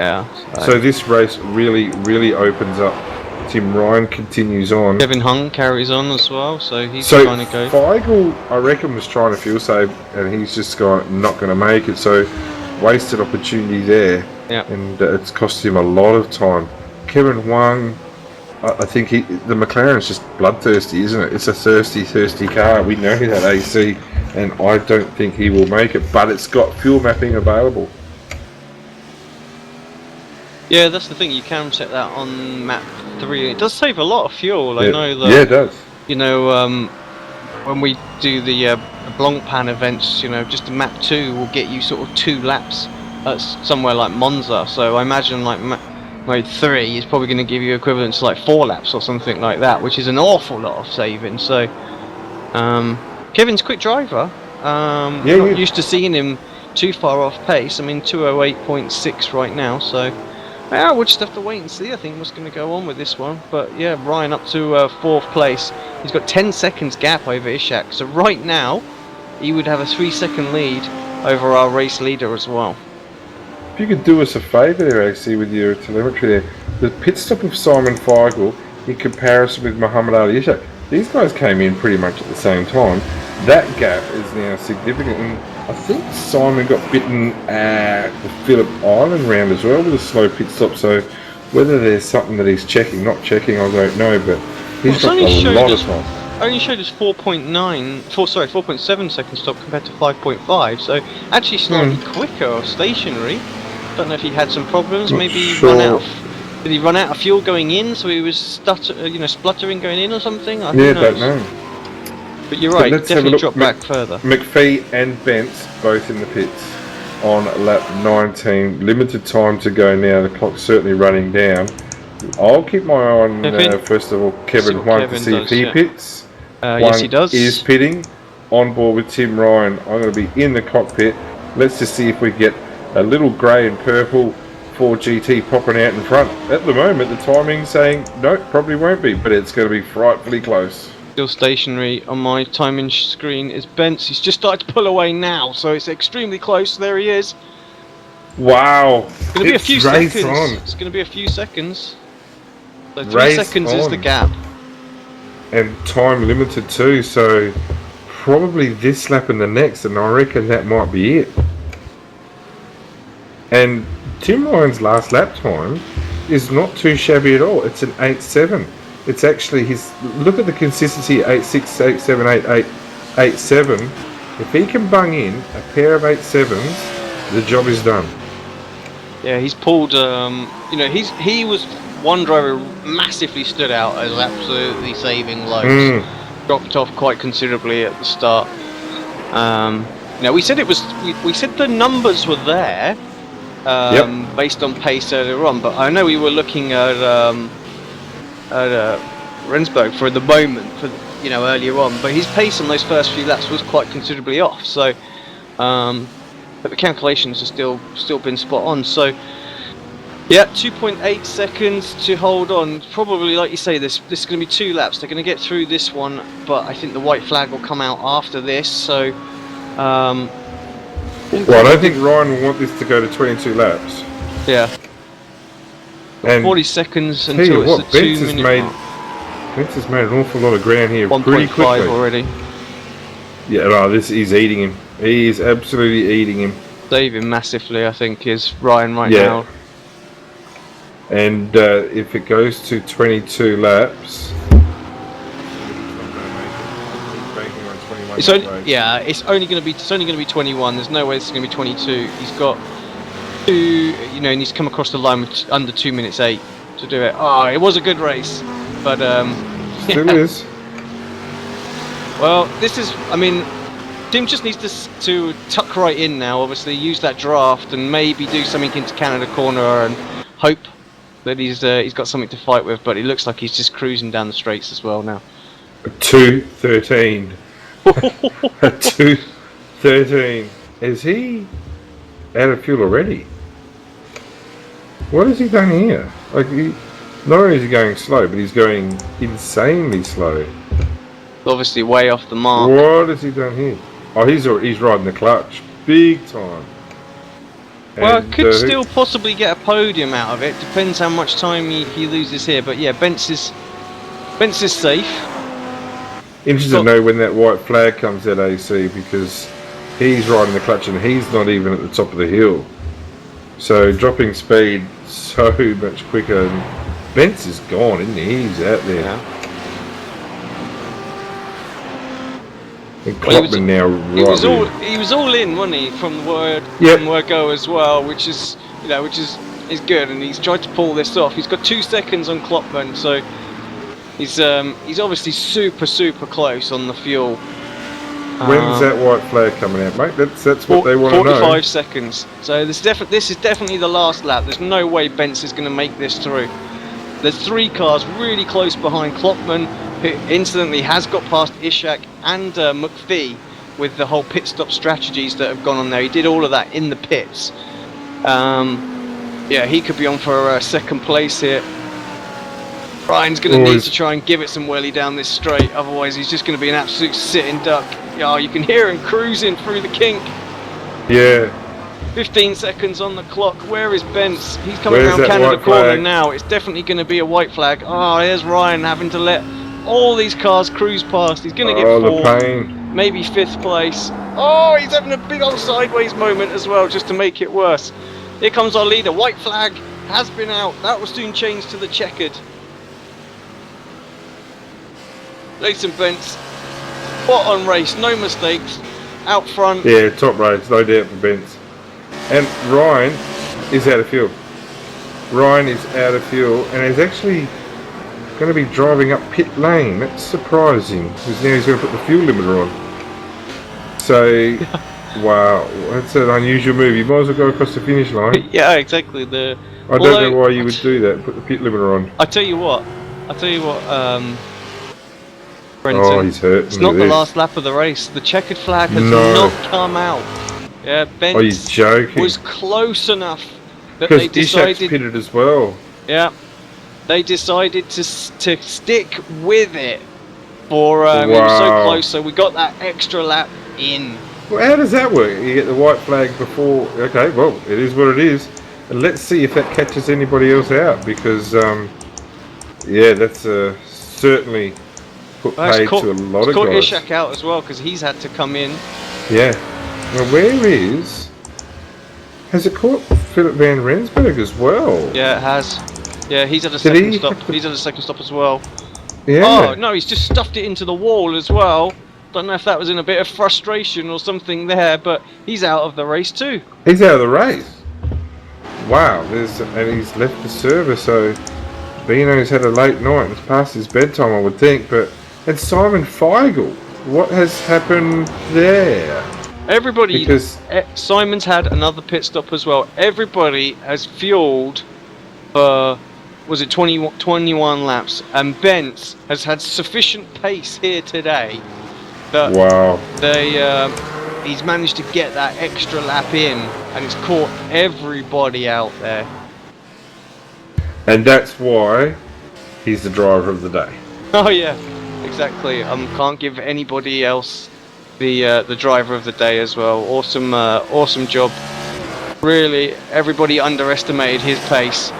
Yeah. So this race really, really opens up. Tim Ryan continues on. Kevin Hung carries on as well, so he's trying to go. Feigl, I reckon, was trying to fuel save, and he's just not going to make it. So wasted opportunity there, and it's cost him a lot of time. Kevin Huang, I think the McLaren's just bloodthirsty, isn't it? It's a thirsty car. We know that, AC, and I don't think he will make it. But it's got fuel mapping available. Yeah, that's the thing. You can set that on map 3. It does save a lot of fuel. I know that. Yeah, it does. You know, when we do the Blancpain events, you know, just map 2 will get you sort of 2 laps at somewhere like Monza. So I imagine like mode 3 is probably going to give you equivalent to like 4 laps or something like that, which is an awful lot of saving. So Kevin's a quick driver. Not used to seeing him too far off pace. I mean, 208.6 right now. So. Yeah, we'll just have to wait and see, I think, what's going to go on with this one. But yeah, Ryan up to 4th place. He's got 10 seconds gap over Ishak. So right now, he would have a 3-second lead over our race leader as well. If you could do us a favour there, AC, with your telemetry there. The pit stop of Simon Feigl in comparison with Muhammad Ali Ishak. These guys came in pretty much at the same time. That gap is now significant. And I think Simon got bitten at the Phillip Island round as well with a slow pit stop. So whether there's something that he's not checking, I don't know. But he's got a lot of time. Only showed us 4.7 second stop compared to 5.5. So actually slightly quicker or stationary. Don't know if he had some problems. Maybe did he run out of fuel going in? So he was spluttering going in or something. Don't know. But you're right, definitely drop back further. McPhee and Bentz both in the pits on lap 19. Limited time to go now. The clock's certainly running down. I'll keep my eye on, first of all, Kevin Huang to see if he pits. Yes, he does. Is pitting. On board with Tim Ryan. I'm going to be in the cockpit. Let's just see if we get a little grey and purple Ford GT popping out in front. At the moment, the timing's saying, no, probably won't be, but it's going to be frightfully close. Still stationary on my timing screen is Bentz. He's just started to pull away now, so it's extremely close. There he is. Wow. It's going to be a few seconds. It's going to be a few seconds. So 3 seconds is the gap. And time limited too, so probably this lap and the next, and I reckon that might be it. And Tim Ryan's last lap time is not too shabby at all. It's an 8.7. It's actually look at the consistency, 8.6, 8.7, 8.8, 8.7. If he can bung in a pair of 8.7s, the job is done. Yeah, he's pulled, he was one driver massively stood out as absolutely saving loads. Dropped off quite considerably at the start. We said we said the numbers were there, based on pace earlier on, but I know we were looking at Rensburg for the moment, earlier on, but his pace on those first few laps was quite considerably off. So, but the calculations have still been spot on. So, yeah, 2.8 seconds to hold on. Probably, like you say, this is going to be 2 laps. They're going to get through this one, but I think the white flag will come out after this. So, well, I don't think Ryan will want this to go to 22 laps. Yeah. And 40 seconds until it's the 2 minute mark. Bentz has made an awful lot of ground here pretty quickly. 1.5 already. Yeah, no, this is eating him. He is absolutely eating him. Saving massively, I think, is Ryan now. And if it goes to 22 laps, he's banking on won It's that only, race. yeah, it's only going to be 21. There's no way it's going to be 22. He's got two, you know, he needs to come across the line with under 2 minutes 8 to do it. Oh, it was a good race, but Still yeah. is. Well, this is, I mean, Tim just needs to tuck right in now. Obviously, use that draft and maybe do something into Canada corner and hope that he's got something to fight with. But it looks like he's just cruising down the straights as well now. 2:13. 2:13. Is he out of fuel already? What has he done here? Like, not only is he going slow, but he's going insanely slow. Obviously, way off the mark. What has he done here? Oh, he's riding the clutch big time. Well, And, could still possibly get a podium out of it. Depends how much time he loses here. But yeah, Bence is safe. Interested to know when that white flag comes out, AC, because he's riding the clutch and he's not even at the top of the hill. So dropping speed so much quicker. And Bence is gone, isn't he? He's out there. Yeah. And Kloppman now right. He was all in, wasn't he, from the word go as well, which is good, and he's tried to pull this off. He's got 2 seconds on Kloppman, so he's obviously super close on the fuel. When's that white flag coming out, mate? That's what they want to know. 45 seconds. So this is definitely the last lap. There's no way Bence is going to make this through. There's 3 cars really close behind Kloppman, who incidentally has got past Ishak and McPhee with the whole pit stop strategies that have gone on there. He did all of that in the pits. Yeah, he could be on for second place here. Ryan's going to need to try and give it some welly down this straight, otherwise he's just going to be an absolute sitting duck. Oh, you can hear him cruising through the kink. Yeah. 15 seconds on the clock. Where is Bence? He's coming around Canada corner now. It's definitely going to be a white flag. Oh, there's Ryan having to let all these cars cruise past. He's going to get 4th, the pain. maybe 5th place. Oh, he's having a big old sideways moment as well, just to make it worse. Here comes our leader. White flag has been out. That will soon change to the checkered. Nathan Bence, spot on race, no mistakes, out front. Yeah, top race, no doubt for Bence. And Ryan is out of fuel. Ryan is out of fuel and is actually going to be driving up pit lane. That's surprising, because now he's going to put the fuel limiter on. So, wow, that's an unusual move. You might as well go across the finish line. Yeah, exactly. I don't know why you would do that, put the pit limiter on. I tell you what, Brenton, oh, he's hurt. it's not the last lap of the race. The checkered flag has not come out. Yeah, Bence you're joking. was close enough that because they decided. Ishak's pitted as well. Yeah, they decided to stick with it for. Wow. It was so close, so we got that extra lap in. Well, how does that work? You get the white flag before. Okay, well, it is what it is. And let's see if that catches anybody else out, because yeah, that's certainly put paid to a lot of caught guys. Ishak out as well, because he's had to come in. Yeah. Well, has it caught Philip Van Rensburg as well? Yeah, it has. Yeah, he's at a second stop. He's at a second stop as well. Yeah. Oh no, he's just stuffed it into the wall as well. Don't know if that was in a bit of frustration or something there, but he's out of the race too. He's out of the race. Wow. And he's left the server, so Bino's had a late night. It's past his bedtime, I would think. But and Simon Feigl, what has happened there? Everybody, because Simon's had another pit stop as well. Everybody has fueled for, was it 21 laps, and Bence has had sufficient pace here today that he's managed to get that extra lap in, and it's caught everybody out there. And that's why he's the driver of the day. Oh yeah, exactly. Can't give anybody else the driver of the day as well. Awesome job. Really, everybody underestimated his pace,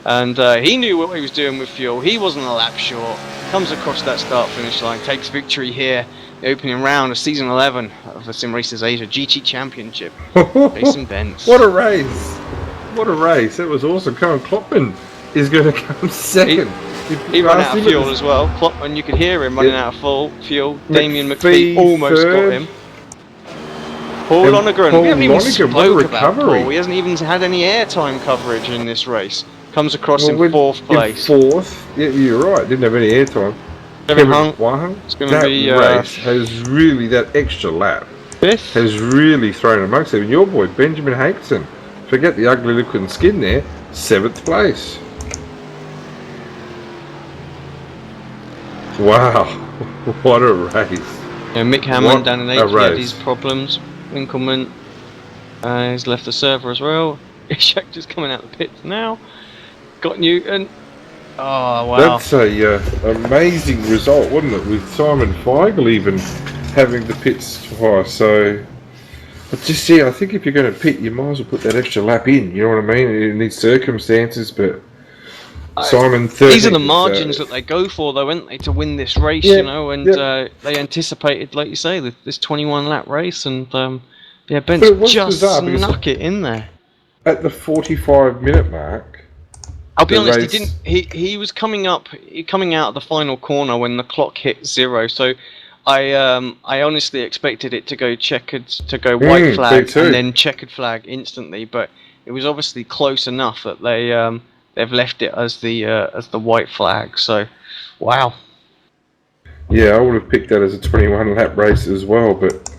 and he knew what he was doing with fuel. He wasn't a lap short. Comes across that start-finish line, takes victory here, the opening round of season 11 of the Sim Racers Asia GT Championship. Jason Bence. What a race! What a race! That was awesome. Colin Kloppman is going to come second. He ran out of fuel as well, and you could hear him running out of fuel. Damien McPhee almost got him. Paul Lonergan, we haven't even spoke about Paul. He hasn't even had any airtime coverage in this race. Comes across in 4th place. In 4th? Yeah, you're right. Didn't have any airtime. Kevin Hunt. That race has really, that extra lap 5th? has really thrown amongst them. And your boy, Benjamin Hakeson, forget the ugly looking skin there, 7th place. Wow, what a race. Yeah, Mick Hammond down in 8th, he had his problems. Winkelmann has left the server as well. Ishak just coming out the pits now. Got Newton. Oh, wow. That's a amazing result, wasn't it? With Simon Feigl even having the pits twice. So, but just I think if you're going to pit, you might as well put that extra lap in. You know what I mean? In these circumstances, but Simon 13th. These are the margins that they go for, though, aren't they, to win this race? You know, and they anticipated, like you say, this 21 lap race, and yeah, Ben's just snuck it in there at the 45-minute mark. I'll be honest, he didn't. He was coming out of the final corner when the clock hit 0. So, I honestly expected it to go checkered, to go white flag, and then checkered flag instantly. But it was obviously close enough that they've left it as the white flag. So, wow. Yeah, I would have picked that as a 21 lap race as well, but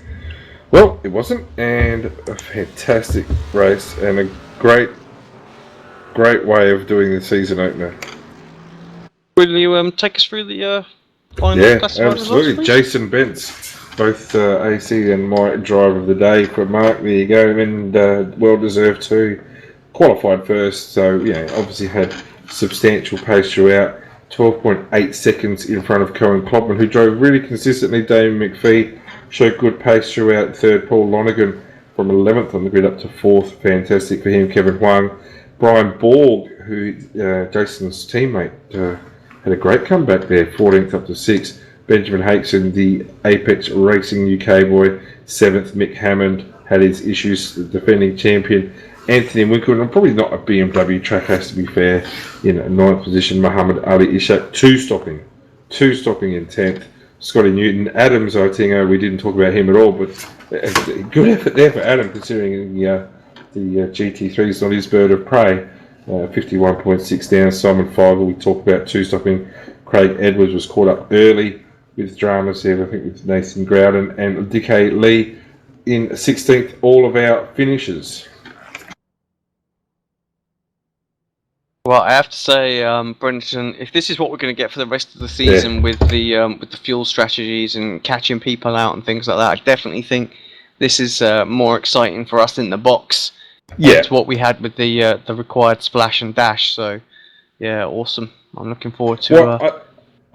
well, it wasn't, and a fantastic race and a great way of doing the season opener. Will you take us through the final? Yeah, absolutely. Jason Bentz, both AC and my driver of the day for Mark. There you go, and well deserved too. Qualified first, so obviously had substantial pace throughout. 12.8 seconds in front of Cohen Klopman, who drove really consistently. Damien McPhee showed good pace throughout. 3rd, Paul Lonergan from 11th on the grid up to 4th. Fantastic for him. Kevin Huang. Brian Borg, who Jason's teammate, had a great comeback there. 14th up to 6th. Benjamin Hakeson, the Apex Racing UK boy. 7th, Mick Hammond had his issues. The defending champion. Anthony Winkleman, probably not a BMW track, has to be fair, in 9th position. Muhammad Ali Ishak, two stopping in 10th. Scotty Newton. Adams, I think we didn't talk about him at all, but good effort there for Adam, considering the GT3 is not his bird of prey. 51.6 down. Simon Feigl, we talked about 2 stopping. Craig Edwards was caught up early with dramas there, I think, with Nathan Grouden. And DK Lee in 16th, all of our finishes. Well, I have to say, Brenton, if this is what we're going to get for the rest of the season with the fuel strategies and catching people out and things like that, I definitely think this is more exciting for us in the box. Yeah, it's what we had with the required splash and dash. So, yeah, awesome. I'm looking forward to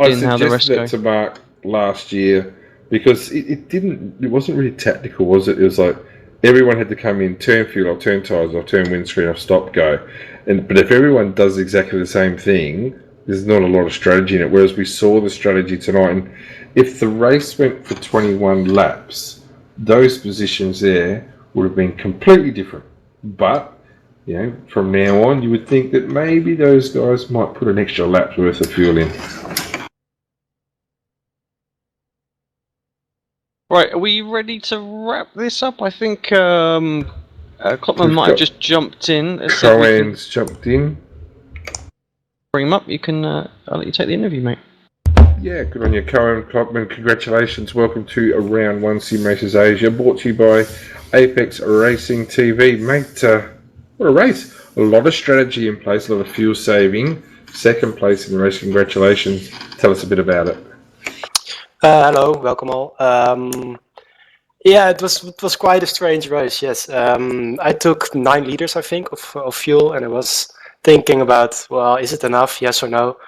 seeing how the rest go. I suggested that to Mark last year because it wasn't really tactical, was it? It was like everyone had to come in, turn fuel off, turn tyres off, turn windscreen off, stop, go. But if everyone does exactly the same thing, there's not a lot of strategy in it. Whereas we saw the strategy tonight, and if the race went for 21 laps, those positions there would have been completely different. But from now on, you would think that maybe those guys might put an extra lap's worth of fuel in. Right, are we ready to wrap this up? I think Klopman might have just jumped in. Cohen's jumped in. Bring him up. You can. I'll let you take the interview, mate. Yeah, good on you, Cohen Klopman. Congratulations. Welcome to Round 1 Sim Races Asia, brought to you by Apex Racing TV. Mate, what a race. A lot of strategy in place, a lot of fuel saving. 2nd place in the race. Congratulations. Tell us a bit about it. Hello, welcome all. Yeah, it was quite a strange race. Yes, I took 9 liters, I think, of fuel, and I was thinking about, well, is it enough? Yes or no?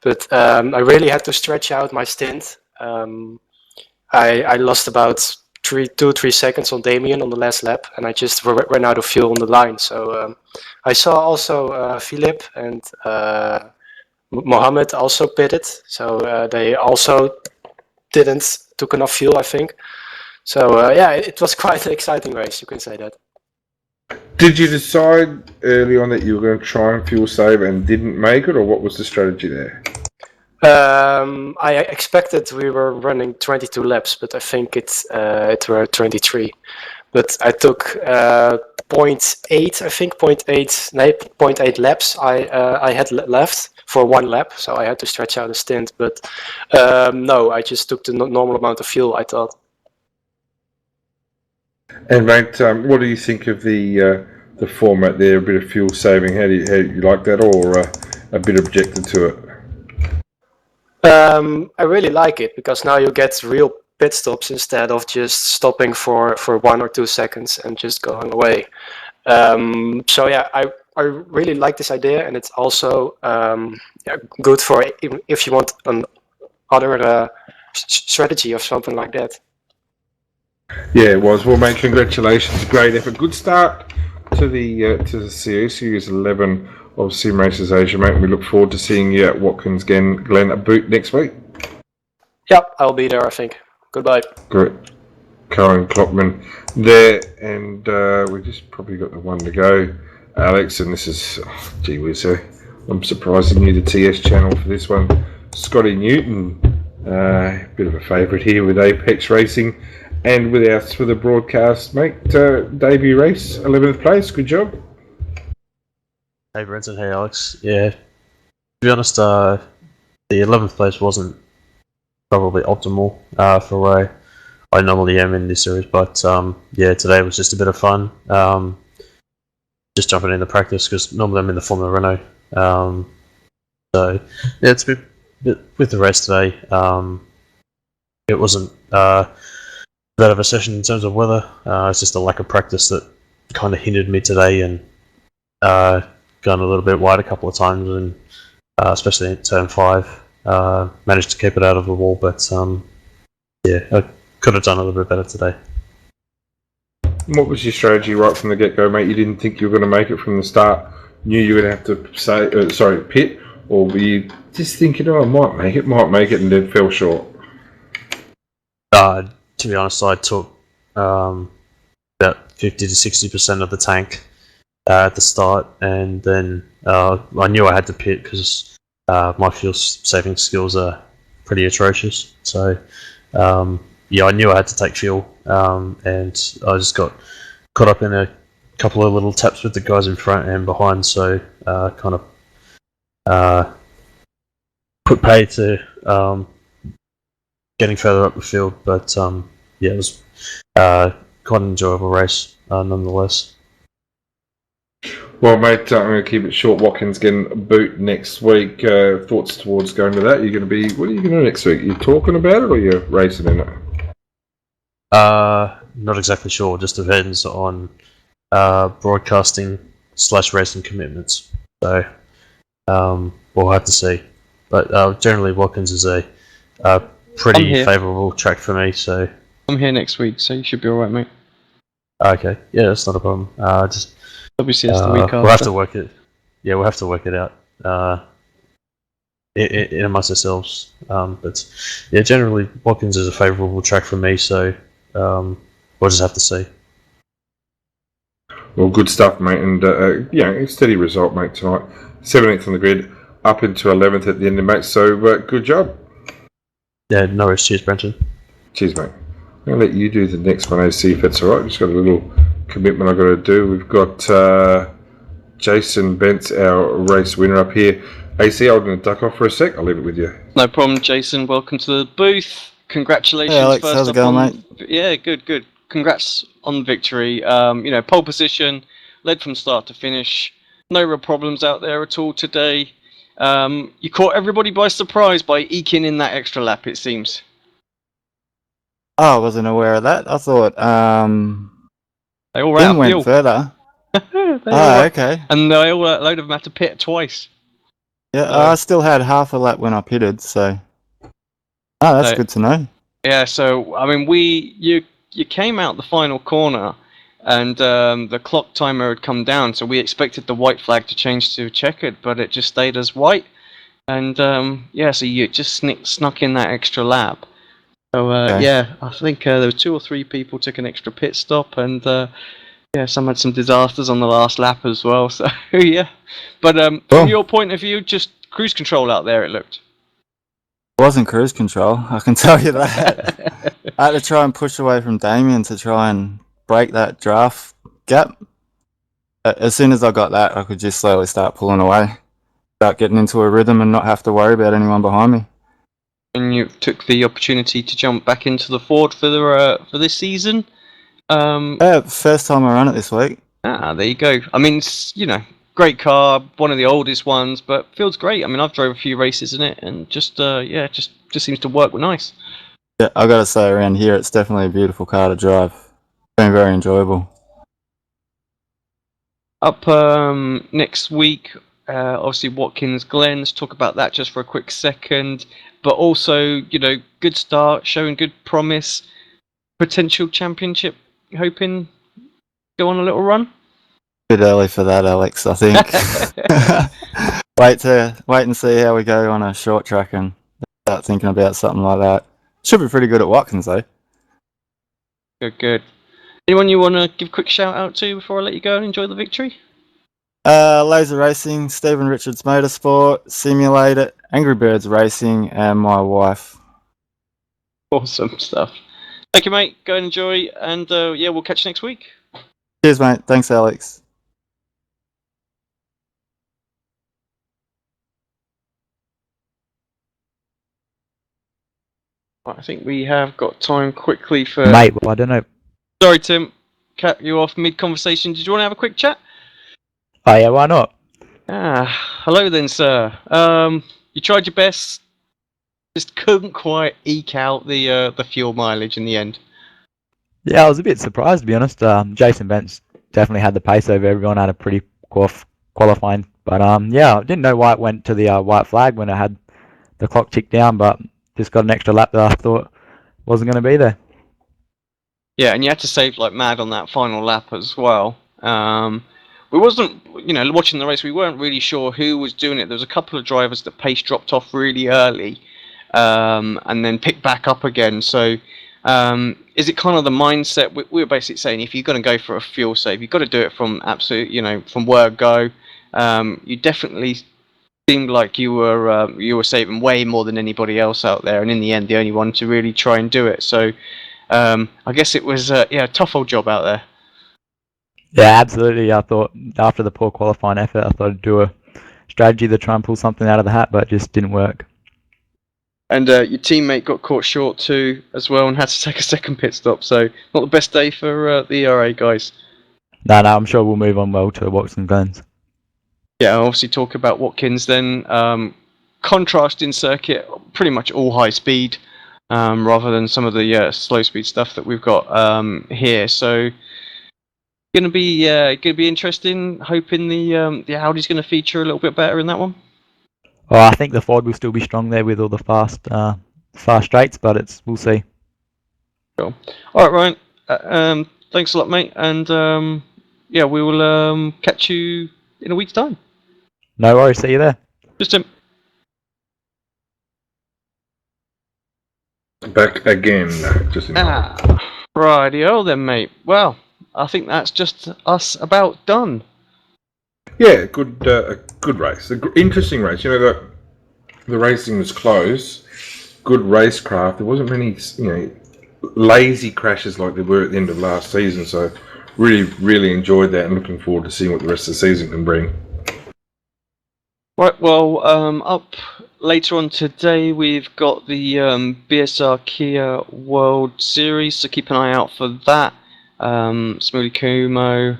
But I really had to stretch out my stint. I lost about 2-3 seconds on Damien on the last lap, and I just ran out of fuel on the line. So I saw also Philip and Mohammed also pitted, so they also took enough fuel, I think. So yeah, it was quite an exciting race, you can say that. Did you decide early on that you were going to try and fuel save and didn't make it, or what was the strategy there? I expected we were running 22 laps, but I think it were 23. But I took 0.8, I think 0.8, no, 0.8 laps I had left for one lap, so I had to stretch out a stint. But no, I just took the normal amount of fuel, I thought. And mate, what do you think of the format there? A bit of fuel saving. How do you like that, or a bit objected to it? I really like it because now you get real pit stops instead of just stopping for 1 or 2 seconds and just going away. So yeah, I really like this idea, and it's also good for if you want an other strategy or something like that. Yeah, it was. Well, mate, congratulations. Great effort. Good start to the Series 11 of Sim Racers Asia, mate. And we look forward to seeing you at Watkins Glen at Boot next week. Yep, I'll be there, I think. Goodbye. Great. Cohen Klockman there, and we just probably got the one to go, Alex. And this is, gee whiz, I'm surprised you knew the TS channel for this one. Scotty Newton, bit of a favourite here with Apex Racing, and with us for the broadcast, mate. Debut race, 11th place. Good job. Hey Brenton, hey Alex. Yeah, to be honest, the 11th place wasn't probably optimal for where I normally am in this series, but yeah, today was just a bit of fun. Just jumping into practice because normally I'm in the Formula Renault. So yeah, it's a bit with the race today. It wasn't that of a session in terms of weather. It's just a lack of practice that kind of hindered me today, and gone a little bit wide a couple of times, and especially in turn 5, managed to keep it out of the wall. But yeah, I could have done a little bit better today. What was your strategy right from the get-go, mate? You didn't think you were going to make it from the start? Knew you were going to have to pit, or were you just thinking, oh, I might make it, and then fell short? To be honest, I took about 50 to 60% of the tank at the start, and then I knew I had to pit because my fuel saving skills are pretty atrocious. So yeah, I knew I had to take fuel, and I just got caught up in a couple of little taps with the guys in front and behind, so kind of put pay to getting further up the field. But yeah, it was quite an enjoyable race nonetheless. Well, mate, I'm going to keep it short. Watkins Glen Boot next week. Thoughts towards going to that? What are you going to do next week? Are you talking about it, or you're racing in it? Not exactly sure. Just depends on broadcasting / racing commitments. So we'll have to see. But generally, Watkins is a pretty favourable track for me. So I'm here next week, so you should be alright, mate. Okay, yeah, that's not a problem. Just obviously it's the week after. We'll have to work it. Yeah, we'll have to work it out in amongst ourselves. But yeah, generally Watkins is a favourable track for me, so we'll just have to see. Well, good stuff, mate, and yeah, steady result, mate, tonight. 17th on the grid, up into 11th at the end, mate. So good job. Yeah, no worries. Cheers, Brenton. Cheers, mate. I'm going to let you do the next one, see if it's alright. Just got a little commitment I've got to do. We've got Jason Bentz, our race winner, up here. AC, I'm going to duck off for a sec. I'll leave it with you. No problem, Jason. Welcome to the booth. Congratulations. Hey, Alex, first how's it going, mate? Yeah, good. Congrats on the victory. Pole position, led from start to finish. No real problems out there at all today. You caught everybody by surprise by eking in that extra lap, it seems. Oh, I wasn't aware of that. I thought They all Tim ran went further. Okay. And they all a load of them had to pit twice. Yeah, I still had half a lap when I pitted, so. Oh, that's good to know. Yeah, so I mean, you came out the final corner, and the clock timer had come down, so we expected the white flag to change to checkered, but it just stayed as white. And yeah, so you just snuck in that extra lap. So Okay. yeah, I think there were 2 or 3 people took an extra pit stop, and yeah, some had some disasters on the last lap as well. So yeah, but from your point of view, just cruise control out there, it looked. It wasn't cruise control, I can tell you that. I had to try and push away from Damien to try and break that draft gap. As soon as I got that, I could just slowly start pulling away, start getting into a rhythm and not have to worry about anyone behind me. And you took the opportunity to jump back into the Ford for this season. First time I run it this week. There you go. I mean, great car, one of the oldest ones, but feels great. I mean, I've drove a few races in it, and just seems to work nice. Yeah, I gotta say, around here, it's definitely a beautiful car to drive. It's been very enjoyable. Up next week, obviously Watkins Glen. Let's talk about that just for a quick second. But also, good start, showing good promise, potential championship. Hoping go on a little run. Bit early for that, Alex. I think. Wait and see how we go on a short track and start thinking about something like that. Should be pretty good at Watkins though. Good. Anyone you want to give a quick shout out to before I let you go and enjoy the victory? Laser Racing, Stephen Richards Motorsport, Simulator, Angry Birds Racing, and my wife. Awesome stuff. Thank you, mate. Go and enjoy, and we'll catch you next week. Cheers, mate. Thanks, Alex. I think we have got time quickly for... Mate, well, I don't know. Sorry, Tim. Cut you off mid-conversation. Did you want to have a quick chat? Oh, yeah, why not? Hello then, sir. You tried your best. Just couldn't quite eke out the fuel mileage in the end. Yeah, I was a bit surprised, to be honest. Jason Bentz definitely had the pace over everyone, had a pretty qualifying. But, I didn't know why it went to the white flag when it had the clock ticked down, but just got an extra lap that I thought wasn't going to be there. Yeah, and you had to save like mad on that final lap as well. We wasn't, watching the race, we weren't really sure who was doing it. There was a couple of drivers that pace dropped off really early and then picked back up again. So is it kind of the mindset? We were basically saying if you're going to go for a fuel save, you've got to do it from absolute, from word go. You definitely seemed like you were saving way more than anybody else out there, and in the end, the only one to really try and do it. So I guess it was a tough old job out there. Yeah, absolutely. I thought after the poor qualifying effort, I thought I'd do a strategy to try and pull something out of the hat, but it just didn't work. And your teammate got caught short too as well and had to take a second pit stop. So not the best day for the ERA guys. No, I'm sure we'll move on well to Watkins Glens. Yeah, I'll obviously talk about Watkins then. Contrasting circuit, pretty much all high speed, rather than some of the slow speed stuff that we've got here. So gonna be interesting. Hoping the Audi's gonna feature a little bit better in that one. Well, I think the Ford will still be strong there with all the fast straights, but we'll see. Cool. All right, Ryan. Thanks a lot, mate. And we will catch you in a week's time. No worries. See you there. Just Tim. Back again. Just in Rightio then, mate. Well, I think that's just us about done. Yeah, good race. Interesting race. The racing was close. Good racecraft. There wasn't many, lazy crashes like there were at the end of last season. So really, really enjoyed that and looking forward to seeing what the rest of the season can bring. Right, well, up later on today we've got the BSR Kia World Series, so keep an eye out for that. Smoothie Kumo,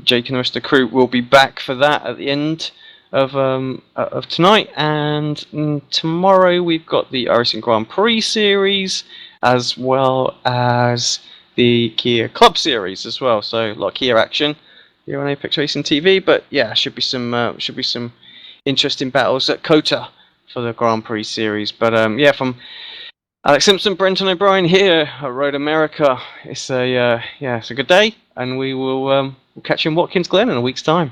Jake and the rest of the crew will be back for that at the end of tonight, and tomorrow we've got the iRacing Grand Prix Series as well as the Kia Club Series as well. So a lot of Kia action here on Apex Racing TV, but yeah, should be some interesting battles at Kota for the Grand Prix Series. But from Alex Simpson, Brenton O'Brien here at Road America. It's a good day, and we will we'll catch you in Watkins Glen in a week's time.